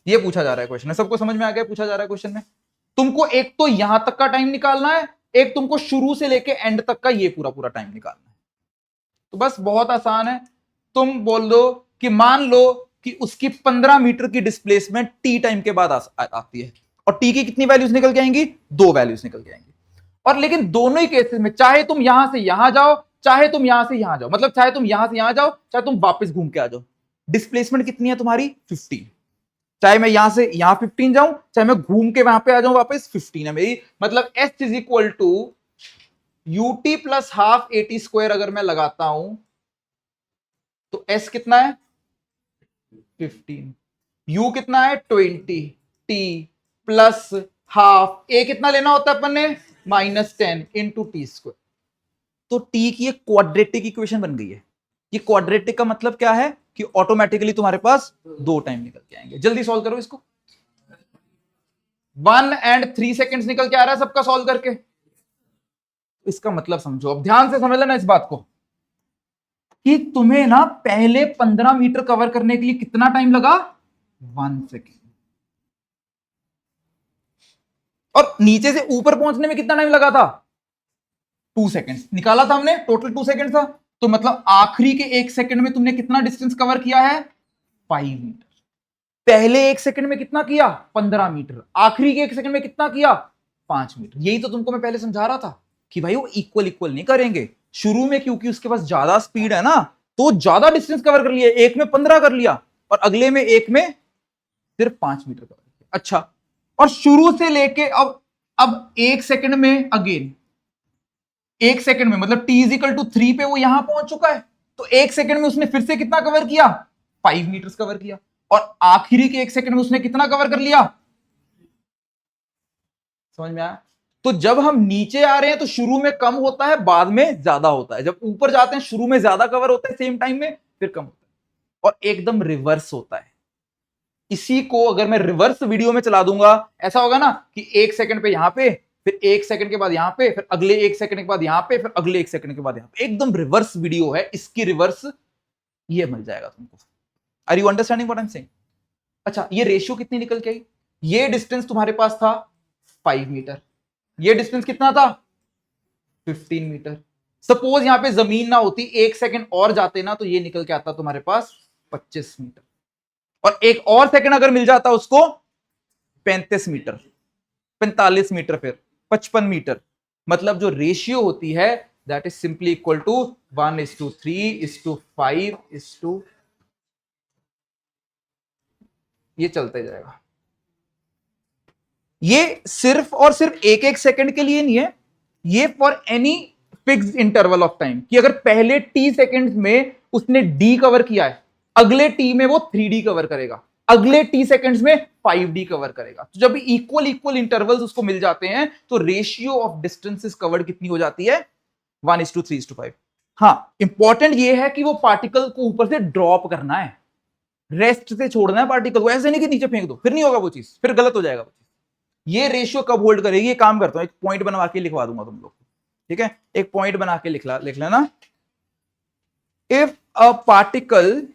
ये पूछा जा रहा है क्वेश्चन में, सबको समझ में आ गया? पूछा जा रहा है क्वेश्चन में तुमको एक तो यहां तक का टाइम निकालना है, एक तुमको शुरू से लेके एंड तक का ये पूरा पूरा टाइम निकालना है। तो बस बहुत आसान है, तुम बोल दो कि मान लो कि उसकी 15 मीटर की डिस्प्लेसमेंट टी टाइम के बाद आती है, और टी की कितनी वैल्यूज निकल के आएंगी? दो वैल्यूज निकल के आएंगी। और लेकिन दोनों ही केसेस में चाहे तुम यहां से यहां जाओ, चाहे तुम यहां से यहां जाओ, मतलब चाहे तुम यहां से यहां जाओ, चाहे तुम वापस घूम के आ जाओ, डिस्प्लेसमेंट कितनी है तुम्हारी? 15। चाहे मैं यहां से यहां 15 जाऊं, चाहे मैं घूम के वहां पे आ जाऊं वापस, 15 है मेरी। मतलब s is equal to u t plus half a t square अगर मैं लगाता हूं तो एस कितना है? 15। यू कितना है? 20। टी प्लस हाफ, ए कितना लेना होता है अपन ने? -10 इंटू टी स्क्वायर। तो टी की एक क्वाड्रेटिक इक्वेशन बन गई है। ये क्वाड्रेटिक का मतलब क्या है कि ऑटोमेटिकली तुम्हारे पास दो टाइम निकल के आएंगे। जल्दी सॉल्व करो इसको। 1 and 3 सेकेंड्स निकल के आ रहा है सबका सॉल्व करके। इसका मतलब समझो, अब ध्यान से समझ लेना इस बात को कि तुम्हें ना पहले 15 मीटर कवर करने के लिए कितना टाइम लगा? 1 सेकेंड। और नीचे से ऊपर पहुंचने में कितना टाइम लगा था? 2 सेकेंड्स। निकाला था हमने, टोटल 2 सेकेंड था। तो मतलब आखिरी के 1 सेकेंड में तुमने कितना डिस्टेंस कवर किया है? 5 मीटर। पहले 1 सेकेंड में कितना किया? 15 मीटर। आखिरी के 1 सेकेंड में कितना किया? 5 मीटर। यही तो तुमको मैं पहले समझा रहा था कि भाई वो इक्वल इक्वल नहीं करेंगे शुरू में, क्योंकि उसके पास ज्यादा स्पीड है ना, तो ज्यादा डिस्टेंस कवर कर लिया, एक में 15 कर लिया और अगले में एक में सिर्फ 5 मीटर कवर किया। अच्छा, और शुरू से लेके अब 1 सेकेंड में अगेन, 1 सेकेंड में मतलब t इज इक्वल टू 3 पे वो यहां पहुंच चुका है, तो 1 सेकेंड में उसने फिर से कितना कवर किया? 5 मीटर्स कवर किया। और आखिरी के 1 सेकेंड में उसने कितना कवर कर लिया? समझ में आया? तो जब हम नीचे आ रहे हैं तो शुरू में कम होता है, बाद में ज्यादा होता है। जब ऊपर जाते हैं शुरू में ज्यादा कवर होता है सेम टाइम में, फिर कम होता है। और एकदम रिवर्स होता है। इसी को अगर मैं रिवर्स वीडियो में चला दूंगा, ऐसा होगा ना कि 1 सेकंड पे यहां पे, फिर 1 सेकंड के बाद यहां पे, फिर अगले 1 सेकंड के बाद यहां पे, फिर अगले 1 सेकंड के बाद यहां पे। एकदम रिवर्स वीडियो है, इसकी रिवर्स ये मिल जाएगा तुमको। Are you understanding what I am saying? अच्छा, ये रेशियो कितनी निकल के आई? ये डिस्टेंस तुम्हारे पास था 5 मीटर, ये डिस्टेंस कितना था 15 मीटर। सपोज यहां पे जमीन ना होती, 1 सेकंड और जाते ना, तो ये निकल के आता तुम्हारे पास 25 मीटर, और एक और सेकंड अगर मिल जाता उसको 35 मीटर, 45 मीटर, फिर 55 मीटर। मतलब जो रेशियो होती है that is simply equal to 1:3:5:, ये चलते जाएगा। ये सिर्फ और सिर्फ एक एक सेकंड के लिए नहीं है, ये for any fixed interval of time, कि अगर पहले टी सेकंड्स में उसने डी कवर किया है, अगले टी में वो 3D कवर करेगा, अगले टी सेकंड्स में 5D कवर करेगा। तो जब इक्वल इक्वल इंटरवल्स उसको मिल जाते हैं तो रेशियो ऑफ डिस्टेंसेस कवर्ड कितनी हो जाती है? 1:3:5। हाँ, इंपॉर्टेंट ये है कि वो पार्टिकल को ऊपर से ड्रॉप करना है, रेस्ट से छोड़ना है पार्टिकल को, ऐसे नहीं कि नीचे फेंक दो, फिर नहीं होगा वो चीज, फिर गलत हो जाएगा वो चीज। ये रेशियो कब होल्ड करेगी? ये काम करता हूं, एक पॉइंट बनवा के लिखवा दूंगा तुम लोग, ठीक है? एक पॉइंट बना के लिख लेना। If a particle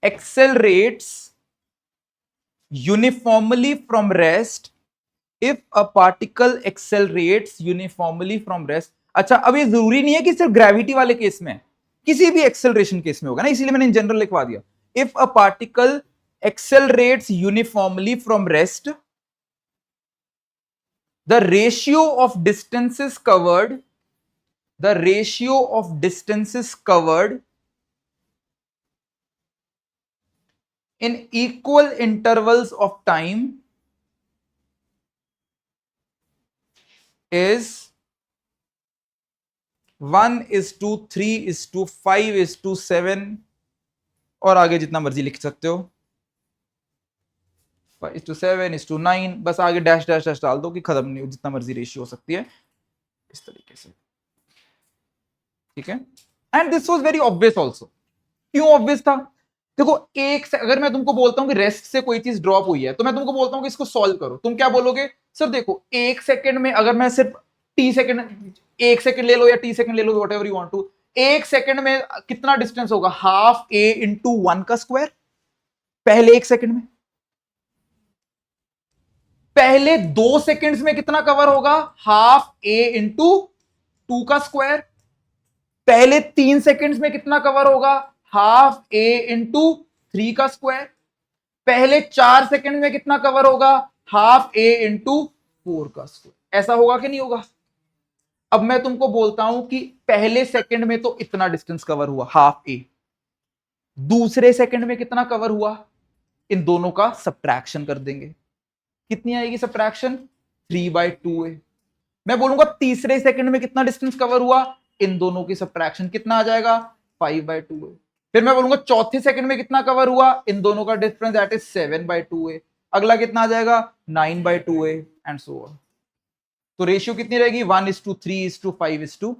accelerates uniformly from rest, if a particle accelerates uniformly from rest। अच्छा, अब ये जरूरी नहीं है कि सिर्फ ग्रेविटी वाले केस में, किसी भी एक्सेलरेशन केस में होगा ना, इसीलिए मैंने इन जनरल लिखवा दिया। If a particle accelerates uniformly from rest, the ratio of distances covered in equal intervals of time is 1:3:5:7, और आगे जितना मर्जी लिख सकते हो, 5:7:9, बस आगे डैश डैश डैश डाल दो कि खत्म नहीं, जितना मर्जी रेशियो हो सकती है, इस तरीके से, ठीक है? And this was very obvious also. क्यों ऑब्वियस था? देखो, एक से अगर मैं तुमको बोलता हूं कि रेस्ट से कोई चीज ड्रॉप हुई है, तो मैं तुमको बोलता हूं कि इसको सॉल्व करो, तुम क्या बोलोगे? सर देखो, 1 सेकंड में अगर मैं सिर्फ टी सेकंड, 1 सेकंड ले लो या टी सेकंड ले लो, whatever you want to, 1 second में कितना डिस्टेंस होगा? हाफ ए इंटू 1 का स्क्वायर, पहले 1 सेकंड में। पहले 2 सेकंड्स में कितना कवर होगा? हाफ ए इंटू 2 का स्क्वायर। पहले 3 सेकंड्स में कितना कवर होगा? हाफ ए इंटू 3 का स्क्वायर। पहले 4 सेकंड में कितना कवर होगा? हाफ ए इंटू 4 का स्क्वायर। ऐसा होगा कि नहीं होगा? अब मैं तुमको बोलता हूं कि पहले सेकंड में तो इतना डिस्टेंस कवर हुआ, हाफ ए। दूसरे सेकंड में कितना कवर हुआ? इन दोनों का सब्ट्रैक्शन कर देंगे। कितनी आएगी सब्ट्रैक्शन? 3/2a। मैं बोलूंगा तीसरे सेकंड में कितना डिस्टेंस कवर हुआ? इन दोनों की सब्ट्रैक्शन कितना आ जाएगा? 5/2a। फिर मैं बोलूंगा चौथे सेकंड में कितना कवर हुआ? इन दोनों का डिफरेंस, दैट इज 7/2a। अगला कितना आ जाएगा? 9/2a and so on. तो रेशियो कितनी रहेगी? 1:3:5:7।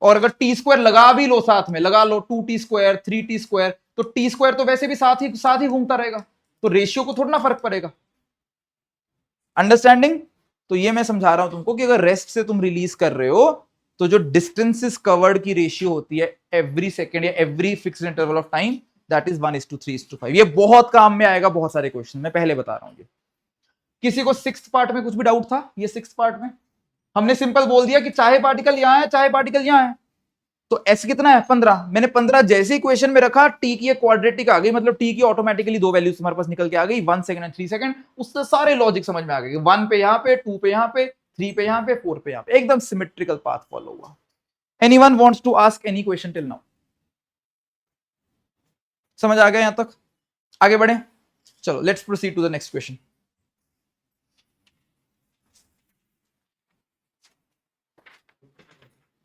और अगर टी स्क्वायर लगा भी लो, साथ में लगा लो, 2t², 3t², तो टी स्क्वायर तो वैसे भी साथ ही घूमता रहेगा, तो रेशियो को थोड़ा ना फर्क पड़ेगा। अंडरस्टैंडिंग? तो ये मैं समझा रहा हूं तुमको कि अगर रेस्ट से तुम रिलीज कर रहे हो, तो जो डिस्टेंसेस कवर्ड की रेशियो होती है एवरी सेकेंड या every fixed interval of time, that is 1:3:5। ये बहुत काम में आएगा, बहुत सारे क्वेश्चन मैं पहले बता रहा हूं। किसी को 6th पार्ट में कुछ भी डाउट था? ये 6th पार्ट में हमने सिंपल बोल दिया कि चाहे पार्टिकल यहां है चाहे पार्टिकल यहां है, तो एस कितना है? 15। मैंने 15 जैसे ही क्वेश्चन में रखा, टी की एक क्वाड्रेटिक आ गई, मतलब टी की ऑटोमेटिकली 2 वैल्यूज तुम्हारे पास निकल के आ गई, 1 सेकंड एंड 3 सेकंड। उससे सारे लॉजिक समझ में आ गए, 1 पे यहां पे, 2 पे यहां पे, 3 पे यहां पे, 4 पे यहां पे, एकदम सिमेट्रिकल पाथ फॉलो हुआ। Anyone wants to ask any question till now? समझ आ गया यहां तक? आगे बढ़े, चलो let's proceed to the next question.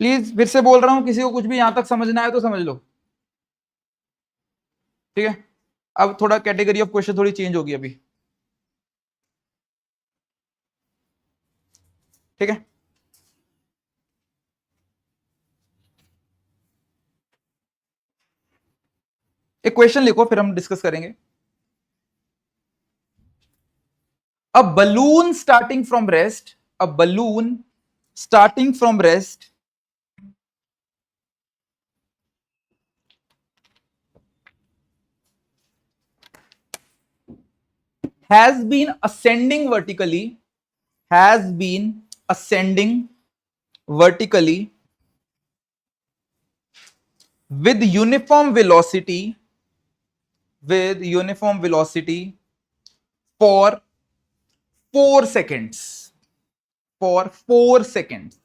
Please फिर से बोल रहा हूं, किसी को कुछ भी यहां तक समझना है तो समझ लो, ठीक है? अब थोड़ा कैटेगरी ऑफ क्वेश्चन थोड़ी चेंज होगी अभी, ठीक है? एक क्वेश्चन लिखो, फिर हम डिस्कस करेंगे। A balloon starting from rest, a balloon starting from rest has been ascending vertically, has been ascending vertically with uniform velocity for 4 seconds. For 4 seconds.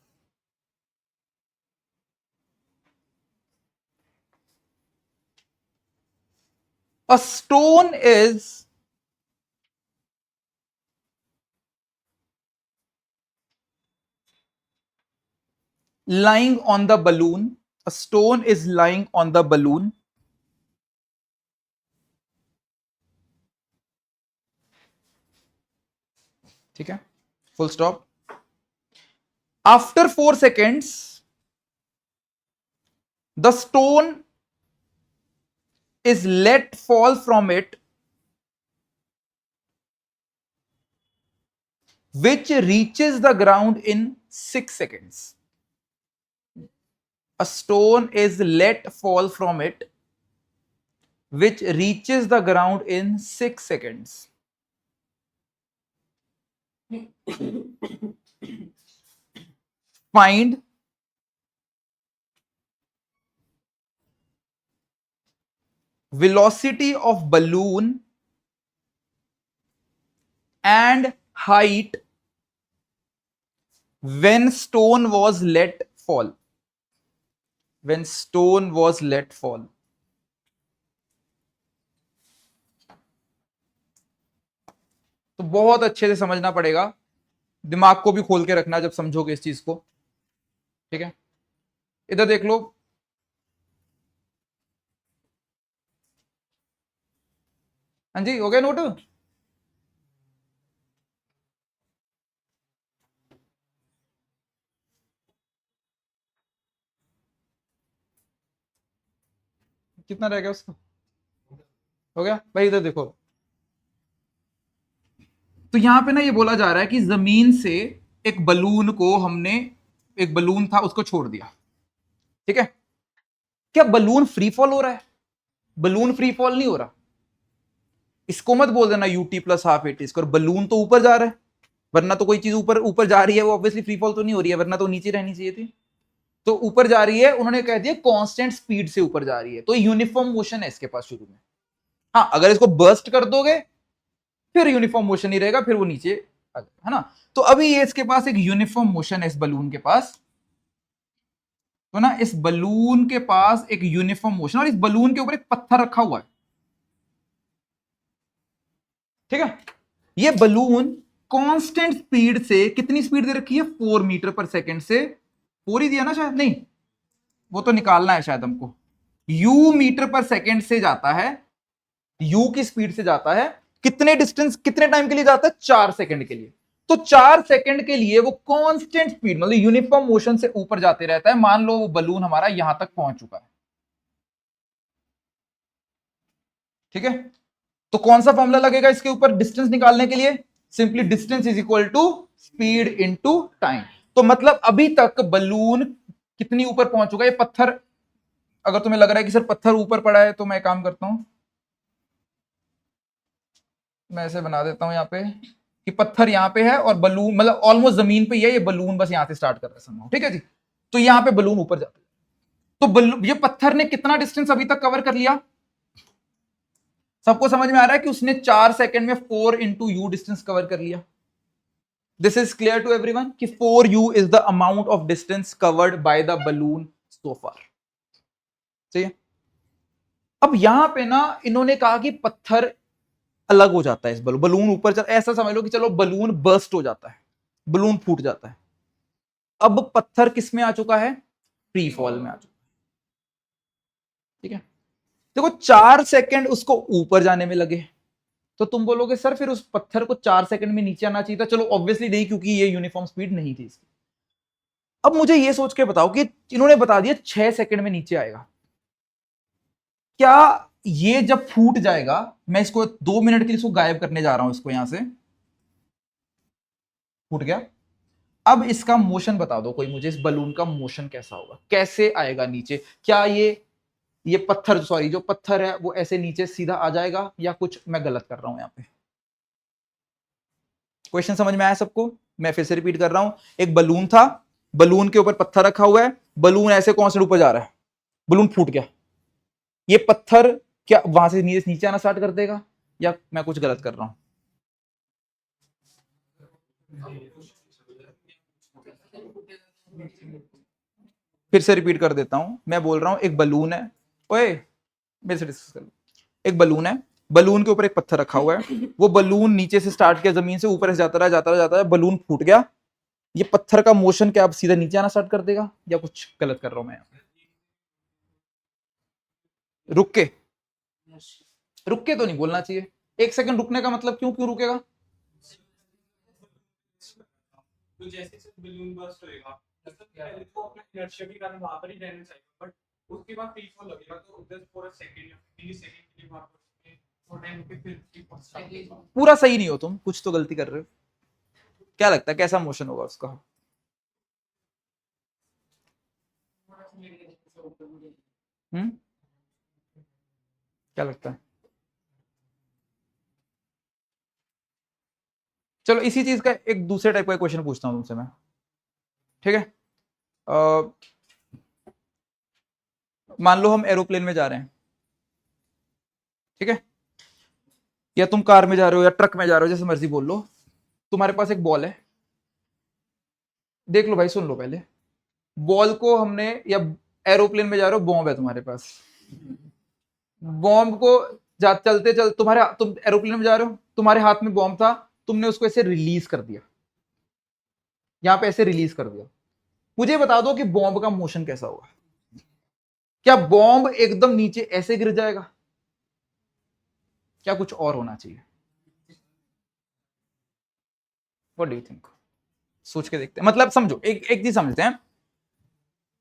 A stone is lying on the balloon. A stone is lying on the balloon. ठीक है, full stop. After 4 seconds, the stone is let fall from it, which reaches the ground in 6 seconds. A stone is let fall from it, which reaches the ground in 6 seconds. Find velocity of balloon and height when stone was let fall. When stone was let fall. तो बहुत अच्छे से समझना पड़ेगा, दिमाग को भी खोल के रखना जब समझोगे इस चीज को, ठीक है। इधर देख लो, हाँ जी, हो गया नोट? कितना रह गया उसका? हो गया भाई। इधर देखो, तो यहां पे ना ये बोला जा रहा है कि जमीन से एक बलून को हमने, एक बलून था उसको छोड़ दिया, ठीक है। क्या बलून फ्री फॉल हो रहा है? बलून फ्री फॉल नहीं हो रहा। इसको मत बोल देना UT plus half a t square, balloon तो ऊपर जा रहा है, वरना तो कोई चीज ऊपर ऊपर जा रही है वो ऑब्वियसली फ्री फॉल तो नहीं हो रही है, वरना तो नीचे रहनी चाहिए थी। तो ऊपर जा रही है, उन्होंने कह दिया कांस्टेंट स्पीड से ऊपर जा रही है, तो यूनिफॉर्म मोशन है इसके पास शुरू में। हाँ, अगर इसको बर्स्ट कर दोगे फिर यूनिफॉर्म मोशन नहीं रहेगा, फिर वो नीचे आ जाएगा, है ना। तो अभी ये इसके पास एक यूनिफॉर्म मोशन है इस बलून के पास, तो ना इस बलून के पास एक यूनिफॉर्म मोशन, और इस बलून के ऊपर एक पत्थर रखा हुआ है, ठीक है। ये बलून कांस्टेंट स्पीड से, कितनी स्पीड दे रखी है? 4 मीटर पर सेकंड से, 4 ही दिया ना शायद, नहीं वो तो निकालना है शायद हमको, u मीटर पर सेकंड से जाता है, u की स्पीड से जाता है। कितने डिस्टेंस, कितने टाइम के लिए जाता है? 4 सेकंड के लिए। तो 4 सेकंड के लिए वो कांस्टेंट स्पीड, मतलब यूनिफॉर्म मोशन से ऊपर जाते रहता है। मान लो वो बलून हमारा यहां तक पहुंच चुका है, ठीक है। तो कौन सा फॉर्मूला लगेगा इसके ऊपर डिस्टेंस निकालने के लिए? Simply distance is equal to speed into time. तो मतलब अभी तक बलून कितनी ऊपर पहुंच चुका है? ये पत्थर, अगर तुम्हें लग रहा है कि सर पत्थर ऊपर पड़ा है, तो मैं काम करता हूं, मैं ऐसे बना देता हूं यहां पे कि पत्थर यहां पे है और बलून मतलब ऑलमोस्ट जमीन पे ही है, ये बलून बस यहां से स्टार्ट कर रहा है समझो, ठीक है जी। तो यहां पे बलून ऊपर जाता है, तो ये पत्थर ने कितना डिस्टेंस अभी तक कवर कर लिया? सबको समझ में आ रहा है कि उसने 4 सेकंड में 4 इंटू यू डिस्टेंस कवर कर लिया। This is clear to everyone कि 4u is the amount of distance covered by the balloon so far. ठीक है, अब यहां पे ना इन्होंने कहा कि पत्थर अलग हो जाता है इस बलून ऊपर चल, ऐसा समझ लो कि चलो बलून बर्स्ट हो जाता है, बलून फूट जाता है। अब पत्थर किस में आ चुका है? फ्री फॉल में आ चुका है, ठीक है। देखो 4 सेकंड उसको ऊपर जाने में लगे, तो तुम बोलोगे सर फिर उस पत्थर को 4 सेकंड में नीचे आना चाहिए था। चलो ऑब्वियसली नहीं, क्योंकि ये यूनिफॉर्म स्पीड नहीं थी इसकी। अब मुझे ये सोच के बताओ कि इन्होंने बता दिया 6 सेकंड में नीचे आएगा, क्या ये जब फूट जाएगा, मैं इसको 2 मिनट के लिए इसको गायब करने जा रहा हूं, इसको यहां से फूट गया। अब इसका मोशन बता दो कोई मुझे, इस बलून का मोशन कैसा होगा, कैसे आएगा नीचे? क्या ये पत्थर, सॉरी जो पत्थर है वो ऐसे नीचे सीधा आ जाएगा, या कुछ मैं गलत कर रहा हूं यहां पे? क्वेश्चन समझ में आया सबको? मैं फिर से रिपीट कर रहा हूं, एक बलून था, बलून के ऊपर पत्थर रखा हुआ है, बलून ऐसे कांस्टेंट ऊपर जा रहा है, बलून फूट गया, ये पत्थर क्या वहां से नीचे आना स्टार्ट कर देगा, या मैं कुछ गलत कर रहा हूं? फिर से रिपीट कर देता हूं, मैं बोल रहा हूं एक बलून है, ओए मेरे से डिस्कस कर लो, एक बलून है, बलून के ऊपर एक पत्थर रखा हुआ है, वो बलून नीचे से स्टार्ट किया, जमीन से ऊपर से जाता रहा जाता रहा जाता रहा, बलून फूट गया, ये पत्थर का मोशन क्या अब सीधा नीचे आना स्टार्ट कर देगा, या कुछ गलत कर रहा हूं मैं? रुक के, रुक के तो नहीं बोलना चाहिए, एक सेकंड रुकने का मतलब क्यों क्यों रुकेगा? तो जैसे से बलून बर्स्ट होएगा मतलब पहले तो अपना इनर्शिया के कारण वहां पर ही रहना चाहिए, बट उसके बाद फ्री फॉल लगेगा तो जस्ट फॉर अ सेकंड या 3 सेकंड के लिए वहां पर थोड़ा टाइम पे फिर फ्री फॉल स्टार्ट होगा। पूरा सही नहीं हो तुम, कुछ तो गलती कर रहे हो, क्या लगता है कैसा मोशन होगा उसका? क्या लगता है? चलो इसी चीज का एक दूसरे टाइप का क्वेश्चन पूछता हूं तुमसे मैं, ठीक है? मान लो हम एरोप्लेन में जा रहे हैं, ठीक है, या तुम कार में जा रहे हो या ट्रक में जा रहे हो, जैसे मर्जी बोल लो, तुम्हारे पास एक बॉल है, देख लो भाई, सुन लो पहले, बॉल को हमने, या एरोप्लेन में जा रहे हो, बॉम्ब है तुम्हारे पास, बॉम्ब को चलते चल तुम एरोप्लेन में जा रहे हो, तुम्हारे हाथ में बॉम्ब था, तुमने उसको ऐसे रिलीज कर दिया, यहां पे ऐसे रिलीज कर दिया, मुझे बता दो कि बॉम्ब का मोशन कैसा होगा? क्या बॉम्ब एकदम नीचे ऐसे गिर जाएगा, क्या कुछ और होना चाहिए? What do you think? सोच के देखते हैं, मतलब समझो, एक चीज समझते हैं,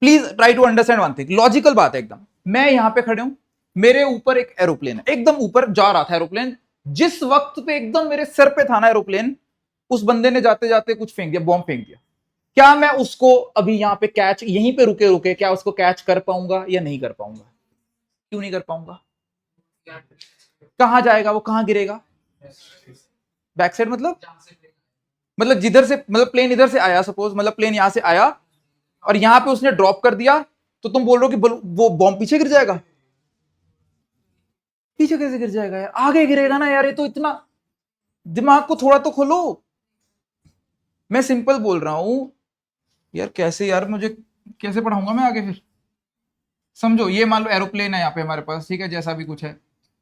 please try to understand one thing, logical बात है एकदम, मैं यहां पे खड़े हूं, मेरे ऊपर एक एरोप्लेन है, एकदम ऊपर जा रहा था एरोप्लेन, जिस वक्त पे एकदम मेरे सर पे था ना एरोप्लेन, उस बंदे ने जाते जाते कुछ फेंक दिया, बॉम्ब फेंक दिया, क्या मैं उसको अभी यहां पे कैच, यहीं पे रुके रुके क्या उसको कैच कर पाऊंगा या नहीं कर पाऊंगा? क्यों नहीं कर पाऊंगा? कहां जाएगा वो, कहां गिरेगा? बैक साइड मतलब जिधर से, मतलब प्लेन इधर से आया, सपोज मतलब प्लेन यहां से आया और यहां पे उसने ड्रॉप कर दिया, तो तुम बोल रहे हो कि वो बॉम्ब पीछे गिर जाएगा? पीछे कैसे गिर जाएगा यार, आगे गिरेगा ना यार, ये तो इतना, दिमाग को थोड़ा तो खोलो, मैं सिंपल बोल रहा हूं यार, कैसे यार, मुझे कैसे पढ़ाऊंगा मैं आगे फिर? समझो, ये मान लो एरोप्लेन है यहाँ पे हमारे पास, ठीक है, जैसा भी कुछ है,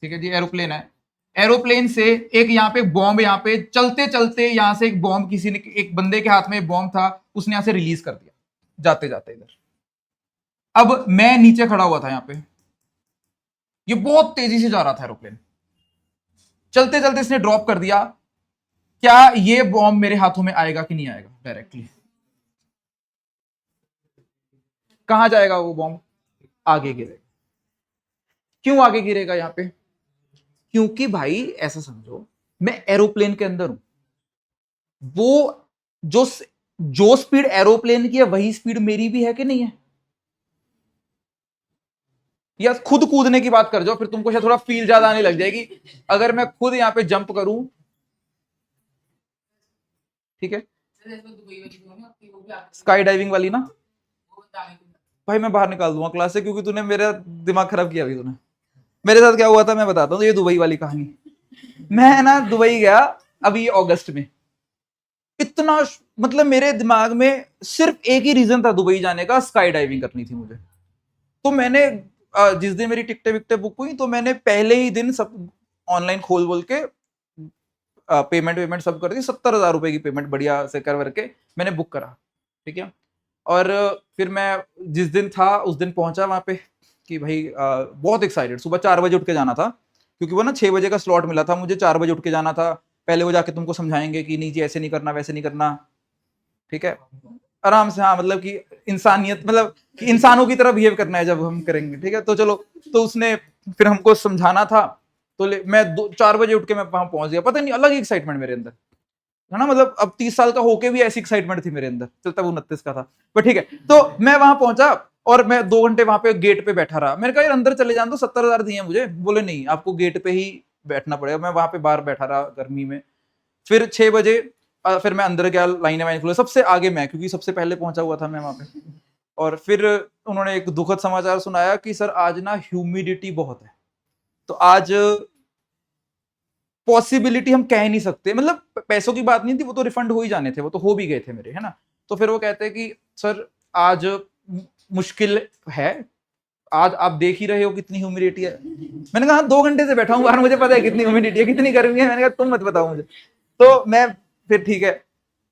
ठीक है जी, एरोप्लेन है, एरोप्लेन से एक यहाँ पे बॉम्ब, यहाँ पे चलते चलते यहाँ से एक बॉम्ब, किसी ने, एक बंदे के हाथ में बॉम्ब था, उसने यहाँ से रिलीज कर दिया जाते जाते इधर, अब मैं नीचे खड़ा हुआ था यहाँ पे, ये बहुत तेजी से जा रहा था एरोप्लेन, चलते चलते इसने ड्रॉप कर दिया, क्या ये बॉम्ब मेरे हाथों में आएगा कि नहीं आएगा डायरेक्टली? कहां जाएगा वो बॉम्ब? आगे गिरेगा। क्यों आगे गिरेगा यहाँ पे? क्योंकि भाई ऐसा समझो, मैं एरोप्लेन के अंदर हूं, वो जो जो स्पीड एरोप्लेन की है वही स्पीड मेरी भी है कि नहीं है? या खुद कूदने की बात कर जाओ, फिर तुमको शायद थोड़ा फील ज्यादा आने लग जाएगी, अगर मैं खुद यहां पे जंप करूं, ठीक है, स्काई डाइविंग वाली ना, भाई मैं बाहर निकाल दूंगा क्लास से, क्योंकि तूने मेरा दिमाग खराब किया अभी, तूने, मेरे साथ क्या हुआ था मैं बताता हूँ, ये दुबई वाली कहानी, मैं ना दुबई गया अभी अगस्त में, इतना, मतलब मेरे दिमाग में सिर्फ एक ही रीजन था दुबई जाने का, स्काई डाइविंग करनी थी मुझे, तो मैंने जिस दिन मेरी टिकटें विकटें बुक हुई, तो मैंने पहले ही दिन सब ऑनलाइन खोल बोल के पेमेंट वेमेंट सब कर दी, 70,000 रुपए की पेमेंट बढ़िया से कर के मैंने बुक करा, ठीक है, और फिर मैं जिस दिन था उस दिन पहुंचा वहां पे, कि भाई बहुत एक्साइटेड, सुबह 4 बजे उठ के जाना था, क्योंकि वो ना 6 बजे का स्लॉट मिला था, मुझे 4 बजे उठ के जाना था, पहले वो जाके तुमको समझाएंगे कि नहीं जी ऐसे नहीं करना वैसे नहीं करना, ठीक है, आराम से, हाँ मतलब कि इंसानियत, मतलब कि इंसानों की तरह बिहेव करना है जब हम करेंगे, ठीक है, तो चलो, तो उसने फिर हमको समझाना था, तो मैं 4 बजे उठ के मैं वहां पहुंच गया, पता नहीं अलग ही एक्साइटमेंट मेरे अंदर है ना, मतलब अब 30 साल का होके भी ऐसी एक्साइटमेंट थी मेरे अंदर, चलता वो 29 का था, पर ठीक है, तो मैं वहां पहुंचा और मैं 2 घंटे वहां पे गेट पे बैठा रहा, मैंने कहा यार अंदर चले जान, तो 70,000 दिए मुझे, बोले नहीं आपको गेट पे ही बैठना पड़ेगा, मैं वहां पे बाहर बैठा रहा गर्मी में, फिर 6 बजे फिर मैं अंदर गया, लाइनें वाइन खुले, सबसे आगे मैं, क्योंकि सबसे पहले पहुंचा हुआ था मैं वहां पे। और फिर उन्होंने एक दुखद समाचार सुनाया कि सर आज ना ह्यूमिडिटी बहुत है, तो आज पॉसिबिलिटी हम कह नहीं सकते, मतलब पैसों की बात नहीं थी, वो तो रिफंड हो ही जाने थे, वो तो हो भी गए थे मेरे, है ना। तो फिर वो कहते हैं कि सर आज मुश्किल है, आज आप देख ही रहे हो कितनी ह्यूमिडिटी है। मैंने कहा 2 घंटे से बैठा हूँ बाहर, मुझे पता है कितनी ह्यूमिडिटी है, कितनी गर्मी है। मैंने कहा तुम मत बताओ मुझे। तो मैं फिर ठीक है,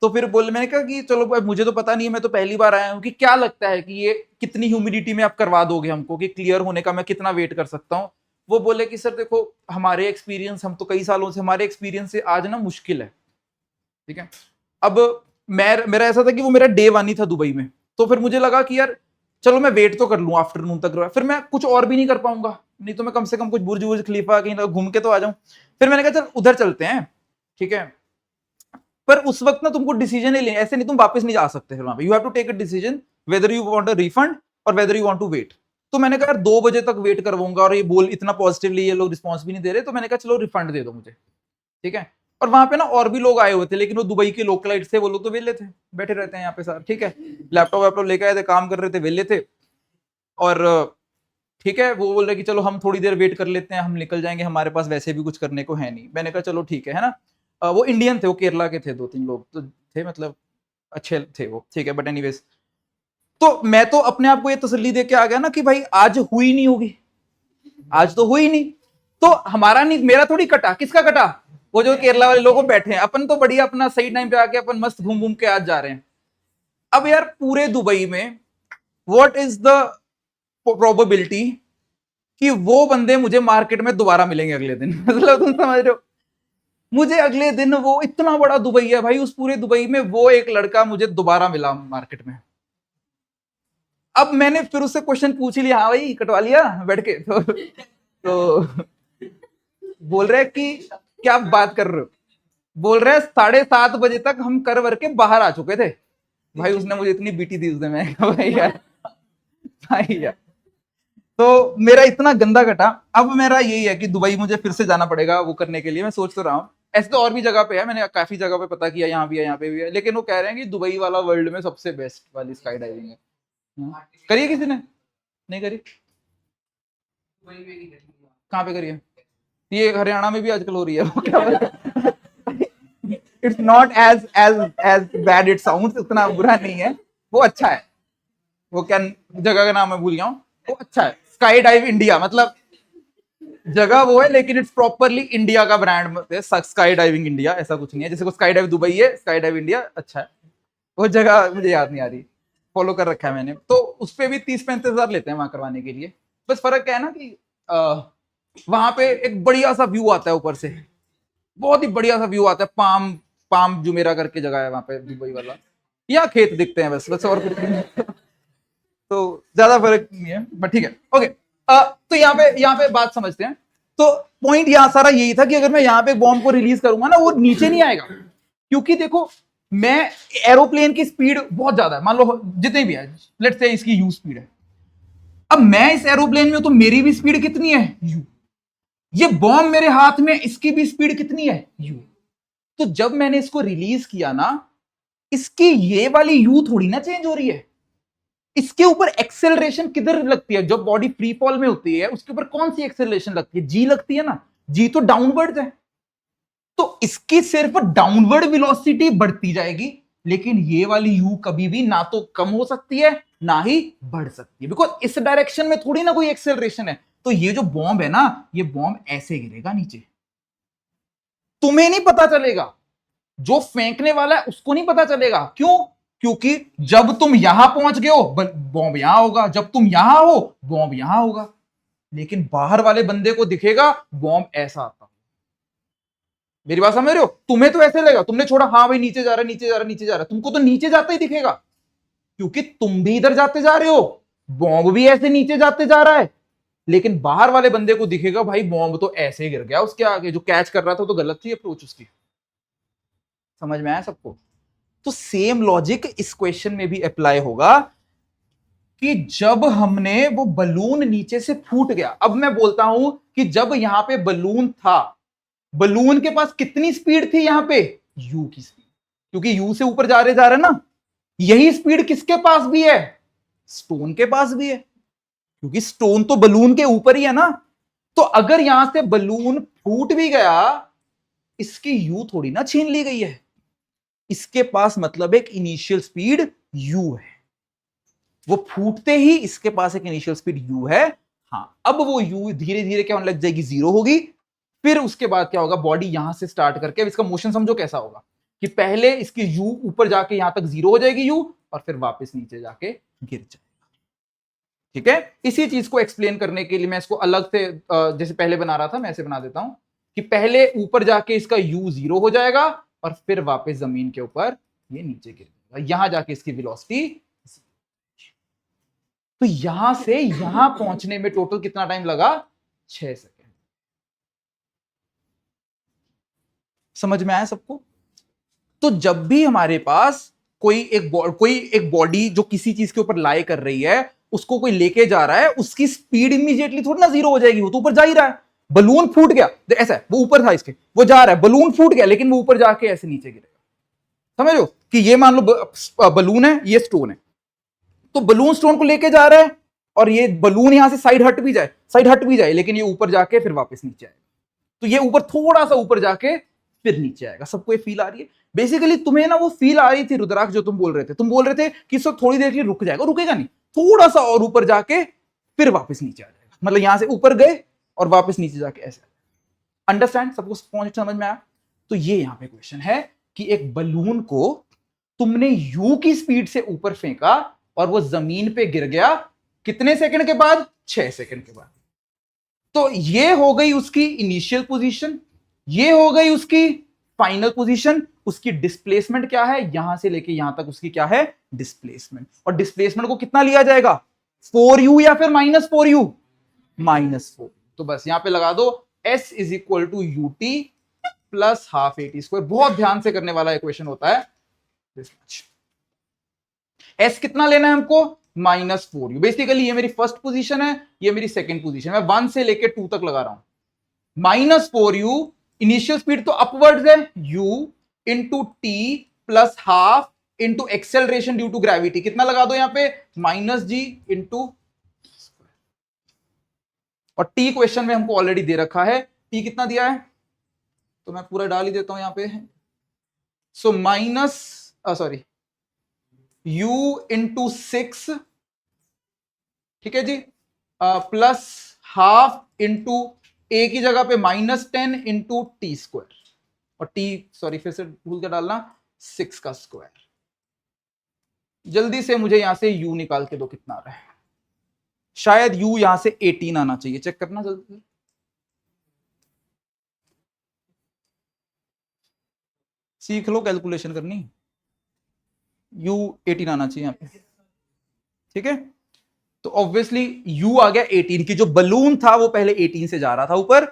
तो फिर बोले, मैंने कहा कि चलो मुझे तो पता नहीं है, मैं तो पहली बार आया हूँ, कि क्या लगता है कि ये कितनी ह्यूमिडिटी में आप करवा दोगे हमको, कि क्लियर होने का मैं कितना वेट कर सकता हूँ। वो बोले कि सर देखो हमारे एक्सपीरियंस, हम तो कई सालों से, हमारे एक्सपीरियंस से आज ना मुश्किल है, ठीक है। अब मेरा ऐसा था कि वो मेरा डे 1 ही था दुबई में, तो फिर मुझे लगा कि यार चलो मैं वेट तो कर लूँ आफ्टरनून तक, फिर मैं कुछ और भी नहीं कर पाऊंगा, नहीं तो मैं कम से कम कुछ बुर्ज खलीफा कहीं घूम के तो आ जाऊं। फिर मैंने कहा चल उधर चलते हैं, ठीक है। पर उस वक्त ना तुमको डिसीजन ही लेना, ऐसे नहीं तुम वापस नहीं जा सकते फिर वहां पे, you have to take a decision whether you want a refund और whether you want to wait. तो मैंने कहा यार 2 बजे तक वेट करवाऊंगा, और ये बोल इतना पॉजिटिवली ये लोग रिस्पॉन्स भी नहीं दे रहे, तो मैंने कहा चलो रिफंड दे दो मुझे, ठीक है। और वहां पे ना और भी लोग आए हुए थे, लेकिन वो दुबई के लोकलाइट थे, वो लोग तो वेले थे, बैठे रहते हैं यहाँ पे सारे, ठीक है, लैपटॉप वैपटॉप लेके आए थे, काम कर रहे थे, वेले थे। और ठीक है, वो बोल रहे कि चलो हम थोड़ी देर वेट कर लेते हैं, हम निकल जाएंगे, हमारे पास वैसे भी कुछ करने को है नहीं। मैंने कहा चलो ठीक है ना। वो इंडियन थे, वो केरला के थे, 2-3 लोग तो थे, मतलब अच्छे थे वो, ठीक है। बट एनीवेज, तो मैं तो अपने आप को ये तसल्ली दे के आ गया ना कि भाई आज हुई नहीं होगी, आज तो हुई नहीं, तो हमारा नहीं, मेरा थोड़ी कटा, किसका कटा, वो जो केरला वाले लोग बैठे हैं, अपन तो बढ़िया अपना सही टाइम पे आके अपन मस्त घूम घूम के आज जा रहे हैं। अब यार पूरे दुबई में व्हाट इज द प्रोबेबिलिटी कि वो बंदे मुझे मार्केट में दोबारा मिलेंगे अगले दिन मतलब तुम समझ रहे हो, मुझे अगले दिन, वो इतना बड़ा दुबई है भाई, उस पूरे दुबई में वो एक लड़का मुझे दोबारा मिला मार्केट में। अब मैंने फिर उससे क्वेश्चन पूछ ही लिया, हाँ भाई कटवा लिया बैठ के, तो बोल रहे कि क्या बात कर रहे हो, बोल रहे 7:30 बजे तक हम कर वर के बाहर आ चुके थे। भाई उसने मुझे इतनी बीटी दी उसने, मैं भाई यार, भाई यार। तो मेरा इतना गंदा कटा। अब मेरा यही है कि दुबई मुझे फिर से जाना पड़ेगा वो करने के लिए, मैं सोच तो रहा हूँ। ऐसे तो और भी जगह पे है, मैंने काफी जगह पे पता किया, यहाँ भी है, यहाँ पे भी है, लेकिन वो कह रहे हैं कि दुबई वाला वर्ल्ड में सबसे बेस्ट वाली स्काई डाइविंग है। करिए किसी ने? नहीं करी? कहाँ पे करिए? ये हरियाणा में भी आजकल हो रही है, वो क्या, it's not as as as bad it sounds, उतना बुरा नहीं है, वो अच्छा है। वो क्या जगह का नाम मैं भूल गया हूँ, वो अच्छा है, स्काई डाइव इंडिया, मतलब जगह वो है, लेकिन इट्स प्रॉपरली इंडिया का ब्रांड, स्काई डाइविंग इंडिया, ऐसा कुछ नहीं है। जैसे को स्काई डाइव दुबई है, स्काई डाइव इंडिया अच्छा है। वो जगह मुझे याद नहीं आ रही, फॉलो कर रखा है मैंने, तो उस पर भी 30-35 हजार लेते हैं वहां करवाने के लिए। बस फर्क क्या है ना कि वहां पे एक बढ़िया सा व्यू आता है ऊपर से, बहुत ही बढ़िया सा व्यू आता है, पाम पाम जुमेरा करके जगह है वहां पे दुबई वाला, या खेत दिखते हैं बस बस, और कुछ नहीं। तो ज्यादा फर्क नहीं है, बट ठीक है, ओके। तो यहाँ पे बात समझते हैं। तो पॉइंट यहाँ सारा यही था कि अगर मैं यहाँ पे बॉम्ब को रिलीज करूंगा ना, वो नीचे नहीं आएगा, क्योंकि देखो मैं, एरोप्लेन की स्पीड बहुत ज्यादा है, मान लो जितनी भी है, लेट्स से इसकी यू स्पीड है। अब मैं इस एरोप्लेन में, तो मेरी भी स्पीड कितनी है, यू। ये बॉम्ब मेरे हाथ में, इसकी भी स्पीड कितनी है, यू। तो जब मैंने इसको रिलीज किया ना, इसकी ये वाली यू थोड़ी ना चेंज हो रही है, इसके ऊपर एक्सेलरेशन किधर लगती है, जब बॉडी फ्री फॉल में होती है उसके ऊपर कौन सी एक्सेलरेशन लगती है, जी लगती है ना, जी तो डाउनवर्ड है। तो इसकी सिर्फ डाउनवर्ड वेलोसिटी बढ़ती जाएगी, लेकिन ये वाली यू कभी भी ना तो कम हो सकती है ना ही बढ़ सकती है, बिकॉज इस डायरेक्शन में थोड़ी ना कोई एक्सेलरेशन है। तो ये जो बॉम्ब है ना, ये बॉम्ब ऐसे गिरेगा नीचे, तुम्हें नहीं पता चलेगा, जो फेंकने वाला है उसको नहीं पता चलेगा। क्यों? क्योंकि जब तुम यहां पहुंच गए हो बॉम्ब यहां होगा, जब तुम यहां हो बॉम्ब यहां होगा, लेकिन बाहर वाले बंदे को दिखेगा बॉम्ब ऐसा आता। मेरी बात समझ रहे हो? तुम्हें तो ऐसे लगेगा, तुमने छोड़ा, हाँ भाई नीचे जा रहा है, नीचे जा रहा है, नीचे जा रहा है, तुमको तो नीचे जाता ही दिखेगा, क्योंकि तुम भी इधर जाते जा रहे हो, बॉम्ब भी ऐसे नीचे जाते जा रहा है, लेकिन बाहर वाले बंदे को दिखेगा भाई बॉम्ब तो ऐसे ही गिर गया उसके आगे, जो कैच कर रहा था तो गलत थी अप्रोच उसकी। समझ में आया सबको? तो सेम लॉजिक इस क्वेश्चन में भी अप्लाई होगा कि जब हमने वो बलून नीचे से फूट गया, अब मैं बोलता हूं कि जब यहां पे बलून था, बलून के पास कितनी स्पीड थी यहां पे, यू की स्पीड, क्योंकि यू से ऊपर जा रहे ना, यही स्पीड किसके पास भी है, स्टोन के पास भी है, क्योंकि स्टोन तो बलून के ऊपर ही है ना। तो अगर यहां से बलून फूट भी गया, इसकी यू थोड़ी ना छीन ली गई है, इसके पास मतलब एक इनिशियल स्पीड यू है, वो फूटते ही इसके पास एक इनिशियल स्पीड यू है। हाँ, अब वो यू धीरे धीरे क्या होने लग जाएगी, जीरो होगी। फिर उसके बाद क्या होगा, बॉडी यहां से स्टार्ट करके, अब इसका मोशन समझो कैसा होगा कि पहले इसकी यू ऊपर जाके यहां तक जीरो हो जाएगी यू, और फिर वापस नीचे जाके गिर जाएगा। ठीक है, इसी चीज को एक्सप्लेन करने के लिए मैं इसको अलग से जैसे पहले बना रहा था, मैं ऐसे बना देता हूं कि पहले ऊपर जाके इसका यू जीरो हो जाएगा और फिर वापस जमीन के ऊपर ये नीचे गिर जाएगा, यहां जाके इसकी वेलोसिटी। तो यहां से यहां पहुंचने में टोटल कितना टाइम लगा, 6 सेकेंड। समझ में आया सबको? तो जब भी हमारे पास कोई एक बॉडी जो किसी चीज के ऊपर लाई कर रही है, उसको कोई लेके जा रहा है, उसकी स्पीड इमीडिएटली थोड़ी ना जीरो हो जाएगी, वो तो ऊपर जा ही रहा है। बलून फूट गया, ऐसा है, वो ऊपर था इसके, वो जा रहा है, बलून फूट गया, लेकिन वो ऊपर जाके ऐसे नीचे गिरेगा। समझ लो कि ये मान लो बलून है, ये स्टोन है, तो बलून स्टोन को लेके जा रहा है, और ये बलून यहां से साइड हट भी जाए, लेकिन ये ऊपर जाके फिर वापस नीचे आएगा। तो ये ऊपर थोड़ा सा ऊपर जाके फिर नीचे आएगा। सबको ये फील आ रही है? बेसिकली तुम्हें ना वो फील आ रही थी रुद्राक्ष, जो तुम बोल रहे थे, तुम बोल रहे थे कि सब थोड़ी देर के लिए रुक जाएगा, रुकेगा नहीं, थोड़ा सा और ऊपर जाके फिर वापस नीचे आ जाएगा, मतलब यहां से ऊपर गए और वापस नीचे जाके ऐसे। अंडरस्टैंड? सबको पॉइंट समझ में आया? तो ये यहां पे क्वेश्चन है कि एक बलून को तुमने यू की स्पीड से ऊपर फेंका और वो जमीन पे गिर गया, कितने सेकंड के बाद, 6 सेकंड के बाद। तो ये हो गई उसकी इनिशियल पोजीशन, ये हो गई उसकी फाइनल पोजीशन। उसकी डिस्प्लेसमेंट क्या है, यहां से लेके यहां तक उसकी क्या है, डिस्प्लेसमेंट। और डिस्प्लेसमेंट को कितना लिया जाएगा, 4u या फिर -4u, -4। तो बस यहां पे लगा दो s is equal to ut plus half AT²। बहुत ध्यान से करने वाला इक्वेशन होता है। s कितना लेना है हमको, -4u। बेसिकली ये मेरी फर्स्ट पोजीशन है, ये मेरी सेकंड पोजीशन है, मैं 1 से लेके 2 तक लगा रहा हूं। -4u, इनिशियल स्पीड तो अपवर्ड्स है, u into t plus half into acceleration due to gravity, कितना लगा दो यहां पे, -g इंटू, और t क्वेश्चन में हमको ऑलरेडी दे रखा है, t कितना दिया है, तो मैं पूरा डाल ही देता हूं यहां पे। सो सॉरी u इंटू 6, ठीक है जी, प्लस हाफ इंटू a की जगह पे -10 इंटू t², और t सॉरी फिर से भूल के डालना, 6 का स्क्वायर। जल्दी से मुझे यहां से u निकाल के दो, कितना आ रहा है, शायद u यहां से 18 आना चाहिए, चेक करना जल्दी। सीख लो कैलकुलेशन करनी, u 18 आना चाहिए यहां पे, ठीक है। तो ऑब्वियसली u आ गया 18, की जो बलून था वो पहले 18 से जा रहा था ऊपर,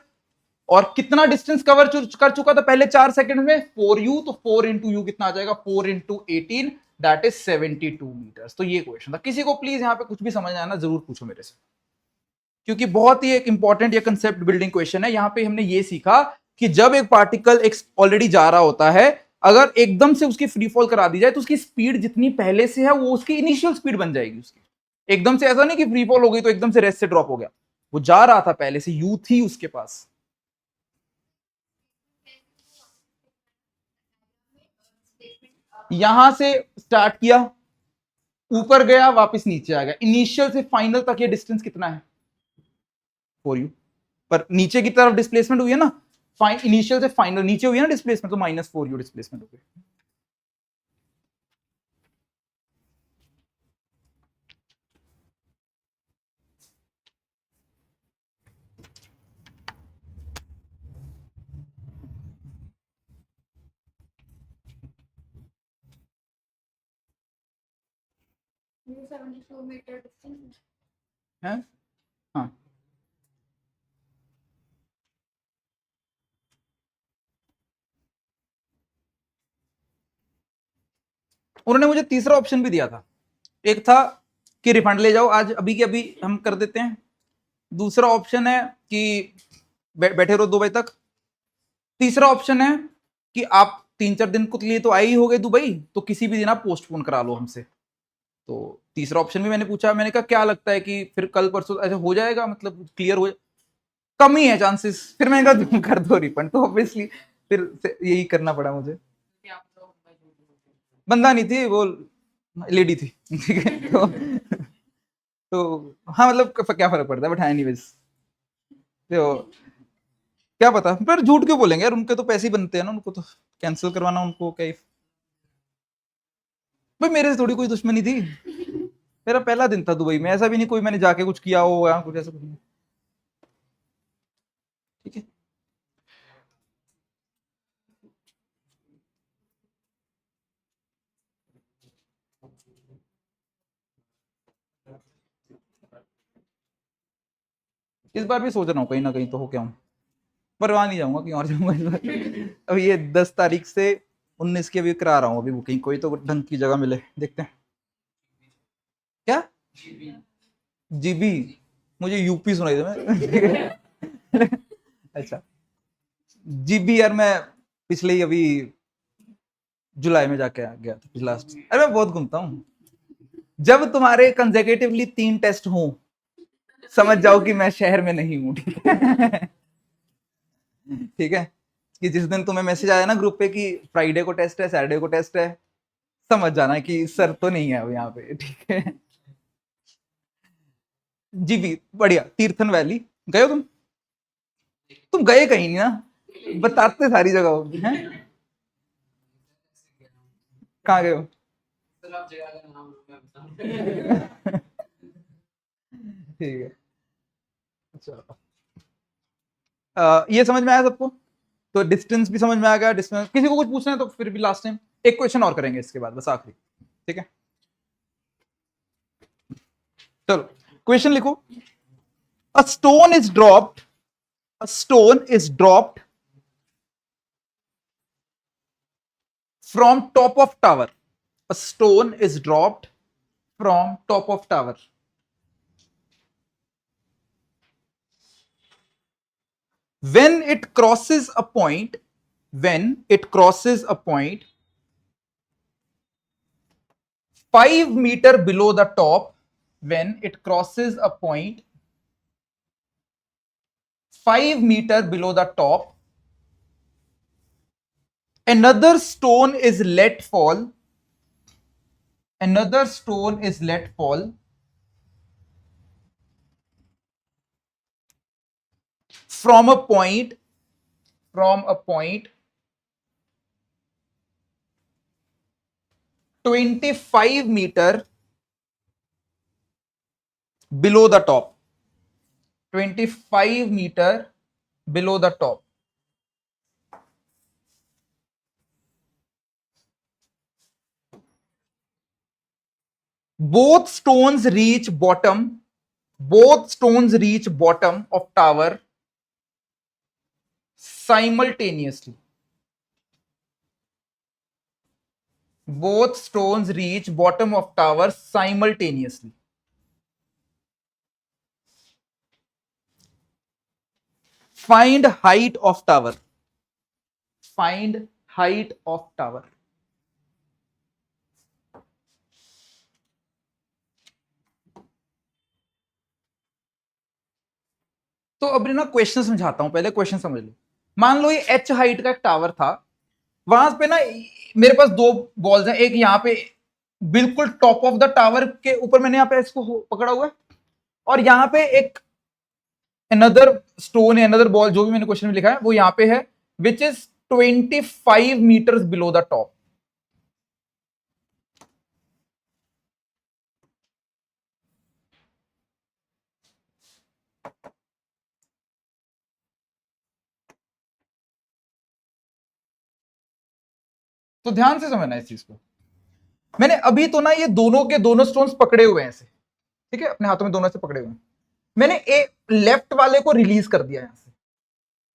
और कितना डिस्टेंस कवर कर चुका था पहले 4 सेकंड में, 4u, तो 4 इंटू यू कितना आ जाएगा, 4 इंटू 18, दैट इज 72 मीटर्स। तो ये क्वेश्चन था। किसी को प्लीज यहां पे कुछ भी समझ आना जरूर पूछो मेरे से, क्योंकि बहुत ही एक इंपॉर्टेंट ये कंसेप्ट बिल्डिंग क्वेश्चन है। यहां पे हमने ये सीखा कि जब एक पार्टिकल एक ऑलरेडी जा रहा होता है, अगर एकदम से उसकी फ्री फॉल करा दी जाए, तो उसकी स्पीड जितनी पहले से है वो उसकी इनिशियल स्पीड बन जाएगी उसकी। एकदम से ऐसा नहीं कि फ्री फॉल हो गई तो एकदम से रेस्ट से ड्रॉप हो गया, वो जा रहा था पहले से, यू थी उसके पास। यहां से स्टार्ट किया, ऊपर गया, वापस नीचे आ गया, इनिशियल से फाइनल तक ये डिस्टेंस कितना है, 4u, पर नीचे की तरफ डिस्प्लेसमेंट हुई है ना, इनिशियल से फाइनल नीचे हुई है ना डिस्प्लेसमेंट, तो -4u डिस्प्लेसमेंट हो गई। है, हाँ, उन्होंने मुझे तीसरा ऑप्शन भी दिया था, एक था कि रिफंड ले जाओ आज, अभी के अभी हम कर देते हैं। दूसरा ऑप्शन है कि बैठे रहो 2 बजे तक। तीसरा ऑप्शन है कि आप 3-4 दिन के लिए तो आई ही हो गए दुबई, तो किसी भी दिन आप पोस्टपोन करा लो हमसे। तो तीसरा ऑप्शन भी मैंने पूछा, मैंने कहा क्या लगता है कि फिर कल परसों ऐसे हो जाएगा, मतलब क्लियर हो कम ही है चांसेस। फिर मैंने कहा तुम कर दो रिफंड, तो ऑब्वियसली फिर यही करना पड़ा मुझे। बंदा नहीं थी वो, लेडी थी। ठीक है, तो हाँ मतलब क्या फर्क पड़ता है, बट एनीवेज तो क्या पता, पर झूठ क्यों बोलेंगे यार, उनके तो पैसे ही बनते हैं ना, उनको तो कैंसिल करवाना उनको क्या भाई, मेरे से थोड़ी कोई दुश्मनी थी। मेरा पहला दिन था दुबई में, ऐसा भी नहीं कोई मैंने जाके कुछ किया हो या कुछ ऐसा कुछ नहीं। ठीक है, इस बार भी सोच रहा हूँ कहीं ना कहीं तो हो क्या हूँ, पर वहां नहीं जाऊंगा, कहीं और जाऊंगा इस बार। अब ये 10 तारीख से 19 की अभी करा रहा हूँ अभी बुकिंग, कोई तो ढंग की जगह मिले, देखते हैं। क्या जीबी? मुझे यूपी सुनाई दे मैं। अच्छा, जीबी यार मैं पिछले ही अभी जुलाई में जाके आ गया था लास्ट। अरे मैं बहुत घूमता हूँ। जब तुम्हारे कंसेक्यूटिवली 3 टेस्ट हों, समझ जाओ कि मैं शहर में नहीं हूँ। ठीक है, ठीक है, कि जिस दिन तुम्हें मैसेज आया ना ग्रुप पे कि फ्राइडे को टेस्ट है, सैटरडे को टेस्ट है, समझ जाना कि सर तो नहीं है अब यहाँ पे। ठीक है, जी भी बढ़िया। तीर्थन वैली गए हो तुम? तुम गए कहीं नहीं ना, बताते सारी जगह होगी हैं। कहाँ गए हो? ठीक है, अच्छा। ये समझ में आया सबको? तो डिस्टेंस भी समझ में आ गया। डिस्टेंस किसी को कुछ पूछना है तो फिर भी लास्ट टाइम एक क्वेश्चन और करेंगे इसके बाद, बस आखिरी। ठीक है, चलो क्वेश्चन लिखो। A stone is dropped, a stone is dropped from top of tower. A stone is dropped from top of tower. When it crosses a point, when it crosses a point 5 meter below the top, when it crosses a point 5 meter below the top, another stone is let fall, another stone is let fall from a point, from a point 25 meter below the top, 25 meter below the top. Both stones reach bottom, both stones reach bottom of tower simultaneously. Both stones reach bottom of tower simultaneously. Find height of tower. Find height of tower. तो अब ना question समझाता हूं, पहले question समझ लो। मान लो ये h height का एक टावर था, वहां पे ना मेरे पास 2 बॉल्स हैं, एक यहाँ पे बिल्कुल टॉप ऑफ द टावर के ऊपर मैंने यहाँ पे इसको पकड़ा हुआ है, और यहाँ पे एक अनदर स्टोन है, अनदर बॉल, जो भी मैंने क्वेश्चन में लिखा है वो यहाँ पे है, which is 25 meters below the top. तो ध्यान से समझना इस चीज को। मैंने अभी तो ना ये दोनों के दोनों स्टोन्स पकड़े हुए हैं ऐसे, ठीक है, अपने हाथों में दोनों से पकड़े हुए हैं। मैंने ए लेफ्ट वाले को रिलीज कर दिया यहां से,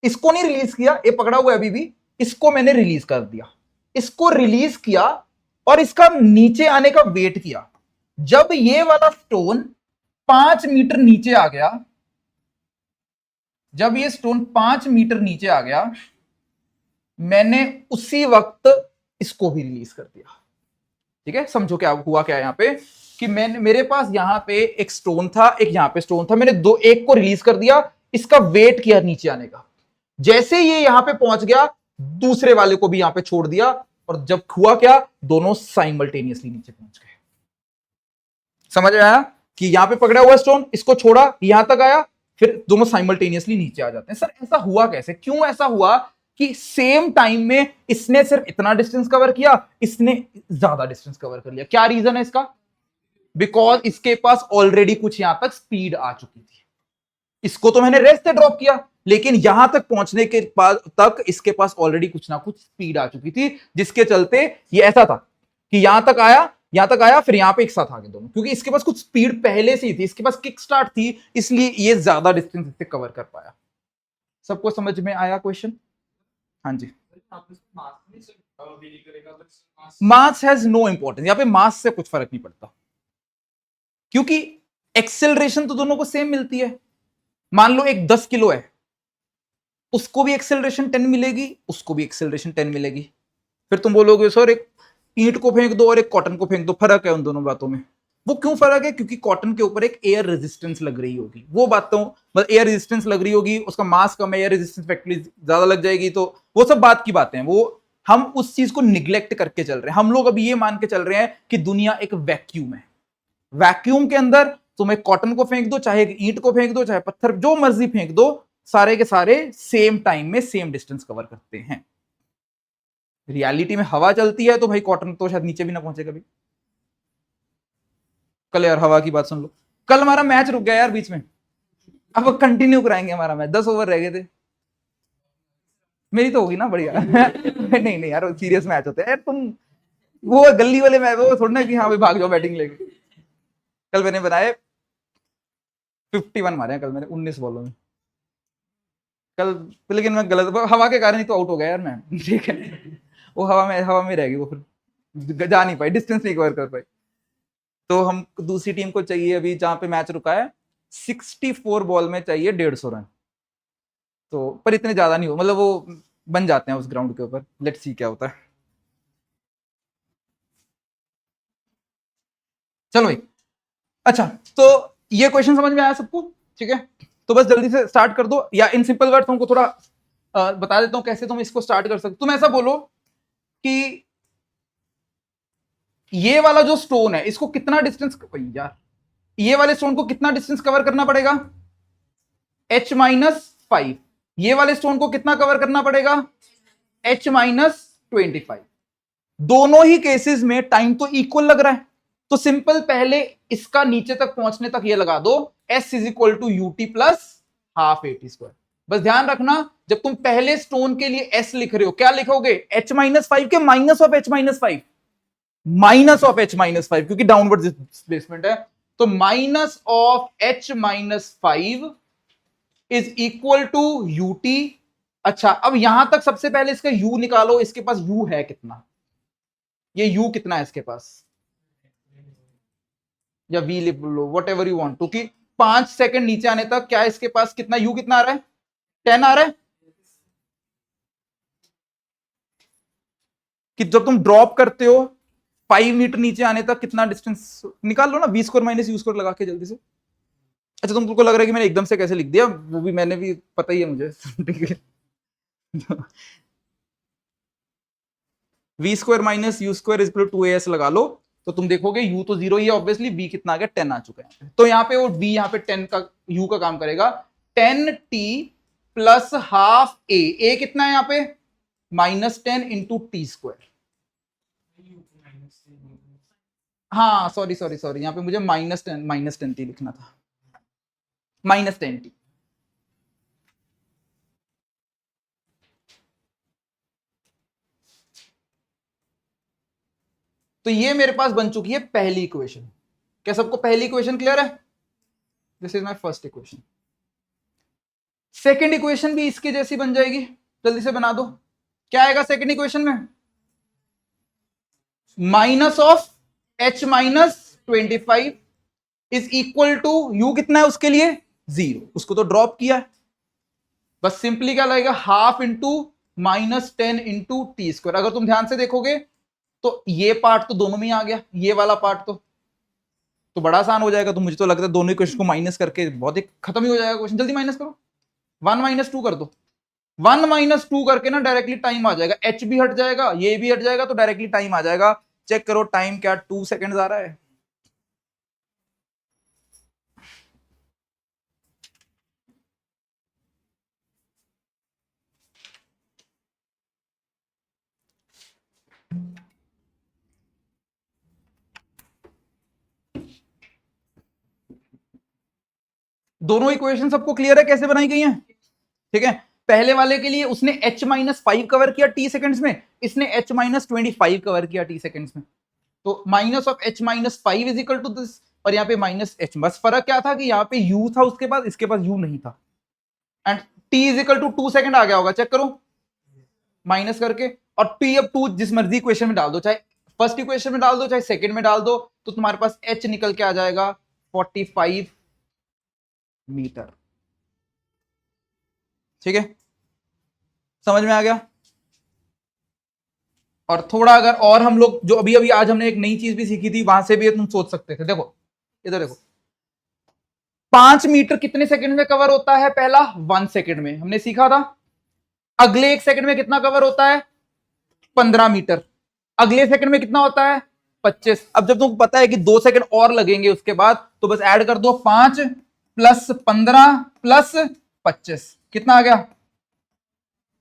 इसको नहीं रिलीज किया, ये पकड़ा हुआ है अभी भी, इसको मैंने रिलीज कर दिया, इसको रिलीज किया और इसका नीचे आने का वेट किया। जब ये वाला स्टोन 5 मीटर नीचे आ गया, जब ये स्टोन 5 मीटर नीचे आ गया, मैंने उसी वक्त इसको भी रिलीज कर दिया। ठीक है, समझो क्या हुआ, क्या यहां पे कि मैंने, मेरे पास यहां पे एक स्टोन था, एक यहां पे स्टोन था, मैंने दो, एक को रिलीज कर दिया, इसका वेट किया नीचे आने का, जैसे ये यहां पे पहुंच गया दूसरे वाले को भी यहां पे छोड़ दिया, और जब हुआ क्या, दोनों साइमल्टेनियसली नीचे पहुंच गए। समझ में आया कि यहां पे पकड़ा हुआ स्टोन, इसको छोड़ा, यहां तक आया, फिर दोनों साइमल्टेनियसली नीचे आ जाते हैं। सर ऐसा हुआ कैसे, क्यों ऐसा हुआ कि सेम टाइम में इसने सिर्फ इतना डिस्टेंस कवर किया, इसने ज्यादा डिस्टेंस कवर कर लिया? क्या रीजन है इसका? बिकॉज इसके पास ऑलरेडी कुछ यहां तक स्पीड आ चुकी थी। इसको तो मैंने रेस्ट से ड्रॉप किया, लेकिन यहां तक पहुंचने के बाद तक इसके पास ऑलरेडी कुछ ना कुछ स्पीड आ चुकी थी, जिसके चलते ये ऐसा था कि यहां तक आया, यहां तक आया, फिर यहां पे एक साथ आ गए दोनों, क्योंकि इसके पास कुछ स्पीड पहले से ही थी, इसके पास किक स्टार्ट थी, इसलिए ये ज्यादा डिस्टेंस इससे कवर कर पाया। सबको समझ में आया क्वेश्चन? हाँ जी। मास हैज नो इंपॉर्टेंस, यहां पे मास से कुछ फर्क नहीं पड़ता, क्योंकि एक्सेलरेशन तो दोनों को सेम मिलती है। मान लो एक 10 किलो है, उसको भी एक्सेलरेशन 10 मिलेगी, उसको भी एक्सेलरेशन 10 मिलेगी। फिर तुम बोलोगे सर एक ईंट को फेंक दो और एक कॉटन को फेंक दो, फर्क है उन दोनों बातों में। वो क्यों फर्क है? क्योंकि कॉटन के ऊपर एक एयर रेजिस्टेंस लग रही होगी, वो बातों मतलब एयर रेजिस्टेंस लग रही होगी, उसका मास कम है, एयर रेजिस्टेंस फैक्टर ज्यादा लग जाएगी, तो वो सब बात की बातें हैं। वो हम उस चीज को निग्लेक्ट करके चल रहे हैं। हम लोग अभी ये मान के चल रहे हैं कि दुनिया एक वैक्यूम है, वैक्यूम के अंदर तुम एक कॉटन को फेंक दो, चाहे एक ईंट को फेंक दो, चाहे पत्थर जो मर्जी फेंक दो, सारे के सारे सेम टाइम में सेम डिस्टेंस कवर करते हैं। रियलिटी में हवा चलती है तो भाई कॉटन तो शायद नीचे भी ना पहुंचे कभी। कल यार हवा की बात सुन लो, कल हमारा मैच रुक गया यार बीच में, अब कंटिन्यू कराएंगे हमारा मैच, 10 ओवर रह गए थे। मेरी तो होगी ना बढ़िया। नहीं नहीं यार, सीरियस मैच होते हैं यार, तुम वो गली वाले मैच वो थोड़ा ना कि हाँ भाई भाग जाओ बैटिंग लेके। कल मैंने बनाए 51 मारे हैं कल मैंने 19 बॉलों में कल, लेकिन मैं गलत, हवा के कारण ही तो आउट हो गया यार मैं। ठीक है, वो हवा में रह गई, वो फिर जा नहीं पाई, डिस्टेंस नहीं कवर कर पाई। तो हम दूसरी टीम को चाहिए अभी जहां पे मैच रुका है 64 बॉल में चाहिए 150 रन, तो पर इतने ज्यादा नहीं हो, मतलब वो बन जाते हैं उस ग्राउंड के ऊपर। लेट्स सी क्या होता है। चलो भाई, अच्छा तो ये क्वेश्चन समझ में आया सबको? ठीक है, तो बस जल्दी से स्टार्ट कर दो, या इन सिंपल वर्ड तुमको थोड़ा बता देता हूं कैसे तुम इसको स्टार्ट कर सकते। तुम ऐसा बोलो कि ये वाला जो स्टोन है इसको कितना डिस्टेंस, यार ये वाले स्टोन को कितना डिस्टेंस कवर करना पड़ेगा? h-5। ये वाले स्टोन को कितना कवर करना पड़ेगा? h-25। दोनों ही केसेस में टाइम तो इक्वल लग रहा है, तो सिंपल पहले इसका नीचे तक पहुंचने तक ये लगा दो, s is equal to ut plus half at²। बस ध्यान रखना जब तुम पहले स्टोन के लिए s लिख रहे हो, क्या लिखोगे? h-5 के minus of h-5, minus of h-5, क्योंकि डाउनवर्ड डिस्प्लेसमेंट है, तो minus of h-5 is equal to ut। अच्छा, अब यहां तक सबसे पहले इसका u निकालो, इसके पास u है कितना? ये u कितना है इसके पास? या v लिख लो, whatever you want to, कि 5 सेकंड नीचे आने तक क्या इसके पास कितना u कितना आ रहा है? 10 आ रहा है। कि जब तुम ड्रॉप करते हो 5 मीटर नीचे आने तक कितना डिस्टेंस निकाल लो ना, v square minus u square लगा के जल्दी से। अच्छा, तुमको लग रहा है कि मैंने एकदम से कैसे लिख दिया, वो भी मैंने भी पता ही है मुझे। ठीक है, v square minus u square is equal to 2as लगा लो, तो तुम देखोगे u तो 0 ही है ऑब्वियसली, v कितना आ गया? 10 आ चुका है। तो यहाँ पे वो v यहाँ पे 10 का u का काम करेगा, 10t प्लस हाफ a कितना है यहाँ पे? -10 इंटू टी स्क्वायर। हाँ सॉरी सॉरी सॉरी, यहाँ पे मुझे -10t लिखना था, -10t। तो ये मेरे पास बन चुकी है पहली इक्वेशन। क्या सबको पहली इक्वेशन क्लियर है? This is my first equation. Second equation भी इसके जैसी बन जाएगी, जल्दी से बना दो। क्या आएगा सेकंड इक्वेशन में? Minus of h-25 is equal to u कितना है उसके लिए? 0। उसको तो ड्रॉप किया है, बस सिंपली क्या लगेगा? Half into -10 into T square. अगर तुम ध्यान से देखोगे तो ये पार्ट तो दोनों में ही आ गया, ये वाला पार्ट तो बड़ा आसान हो जाएगा। तो मुझे तो लगता है दोनों इक्वेशन को माइनस करके बहुत ही खत्म ही हो जाएगा क्वेश्चन। जल्दी माइनस करो, 1 - 2 कर दो। 1 - 2 करके ना डायरेक्टली टाइम आ जाएगा, एच भी हट जाएगा, ये भी हट जाएगा, तो डायरेक्टली टाइम आ जाएगा। चेक करो टाइम क्या 2 सेकेंड आ रहा है। दोनों इक्वेशन सबको क्लियर है कैसे बनाई गई हैं? ठीक है, पहले वाले के लिए उसने h-5 कवर किया t सेकंड्स में, इसने h-25 कवर किया t सेकंड्स में। तो minus of h-5 is equal to this, और यहाँ पे माइनस h। बस फर्क क्या था कि यहाँ पे u था उसके पास, इसके पास u नहीं था। And t is equal to 2 second आ गया होगा, चेक करो माइनस करके। और t अब 2 जिस मर्जी इक्वेशन में डाल दो, चाहे फर्स्ट इक्वेशन में डाल दो चाहे सेकंड में डाल दो, तो तुम्हारे पास h निकल के आ जाएगा 45 मीटर। ठीक है, समझ में आ गया? और थोड़ा अगर और हम लोग जो अभी अभी आज हमने एक नई चीज भी सीखी थी, वहां से भी तुम सोच सकते थे। देखो इधर देखो, 5 मीटर कितने सेकंड में कवर होता है? पहला 1 सेकंड में हमने सीखा था। अगले 1 सेकंड में कितना कवर होता है? 15 मीटर। अगले सेकंड में कितना होता है? 25। अब जब तुमको पता है कि 2 सेकंड और लगेंगे उसके बाद, तो बस ऐड कर दो, 5 + 15 + 25 कितना आ गया?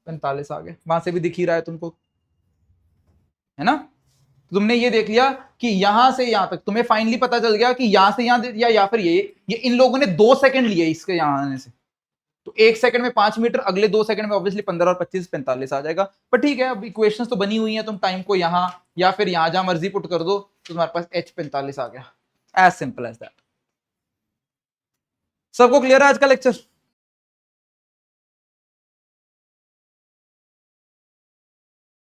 45 आ गया। वहां से भी दिख ही रहा है तुमको, है ना? तुमने ये देख लिया कि यहां से यहां तक तुम्हें फाइनली पता चल गया कि यहां से यहां या फिर ये इन लोगों ने 2 सेकंड लिए इसके यहां आने से। तो 1 सेकंड में 5 मीटर, अगले 2 सेकंड में ऑब्वियसली 15 और 25 45 आ जाएगा। पर ठीक है, अब इक्वेशंस तो बनी हुई हैं, तुम टाइम को यहां या फिर यहां जहां मर्जी पुट कर दो, तो तुम्हारे पास h 45 आ गया। As simple as that. सबको क्लियर है आज का लेक्चर?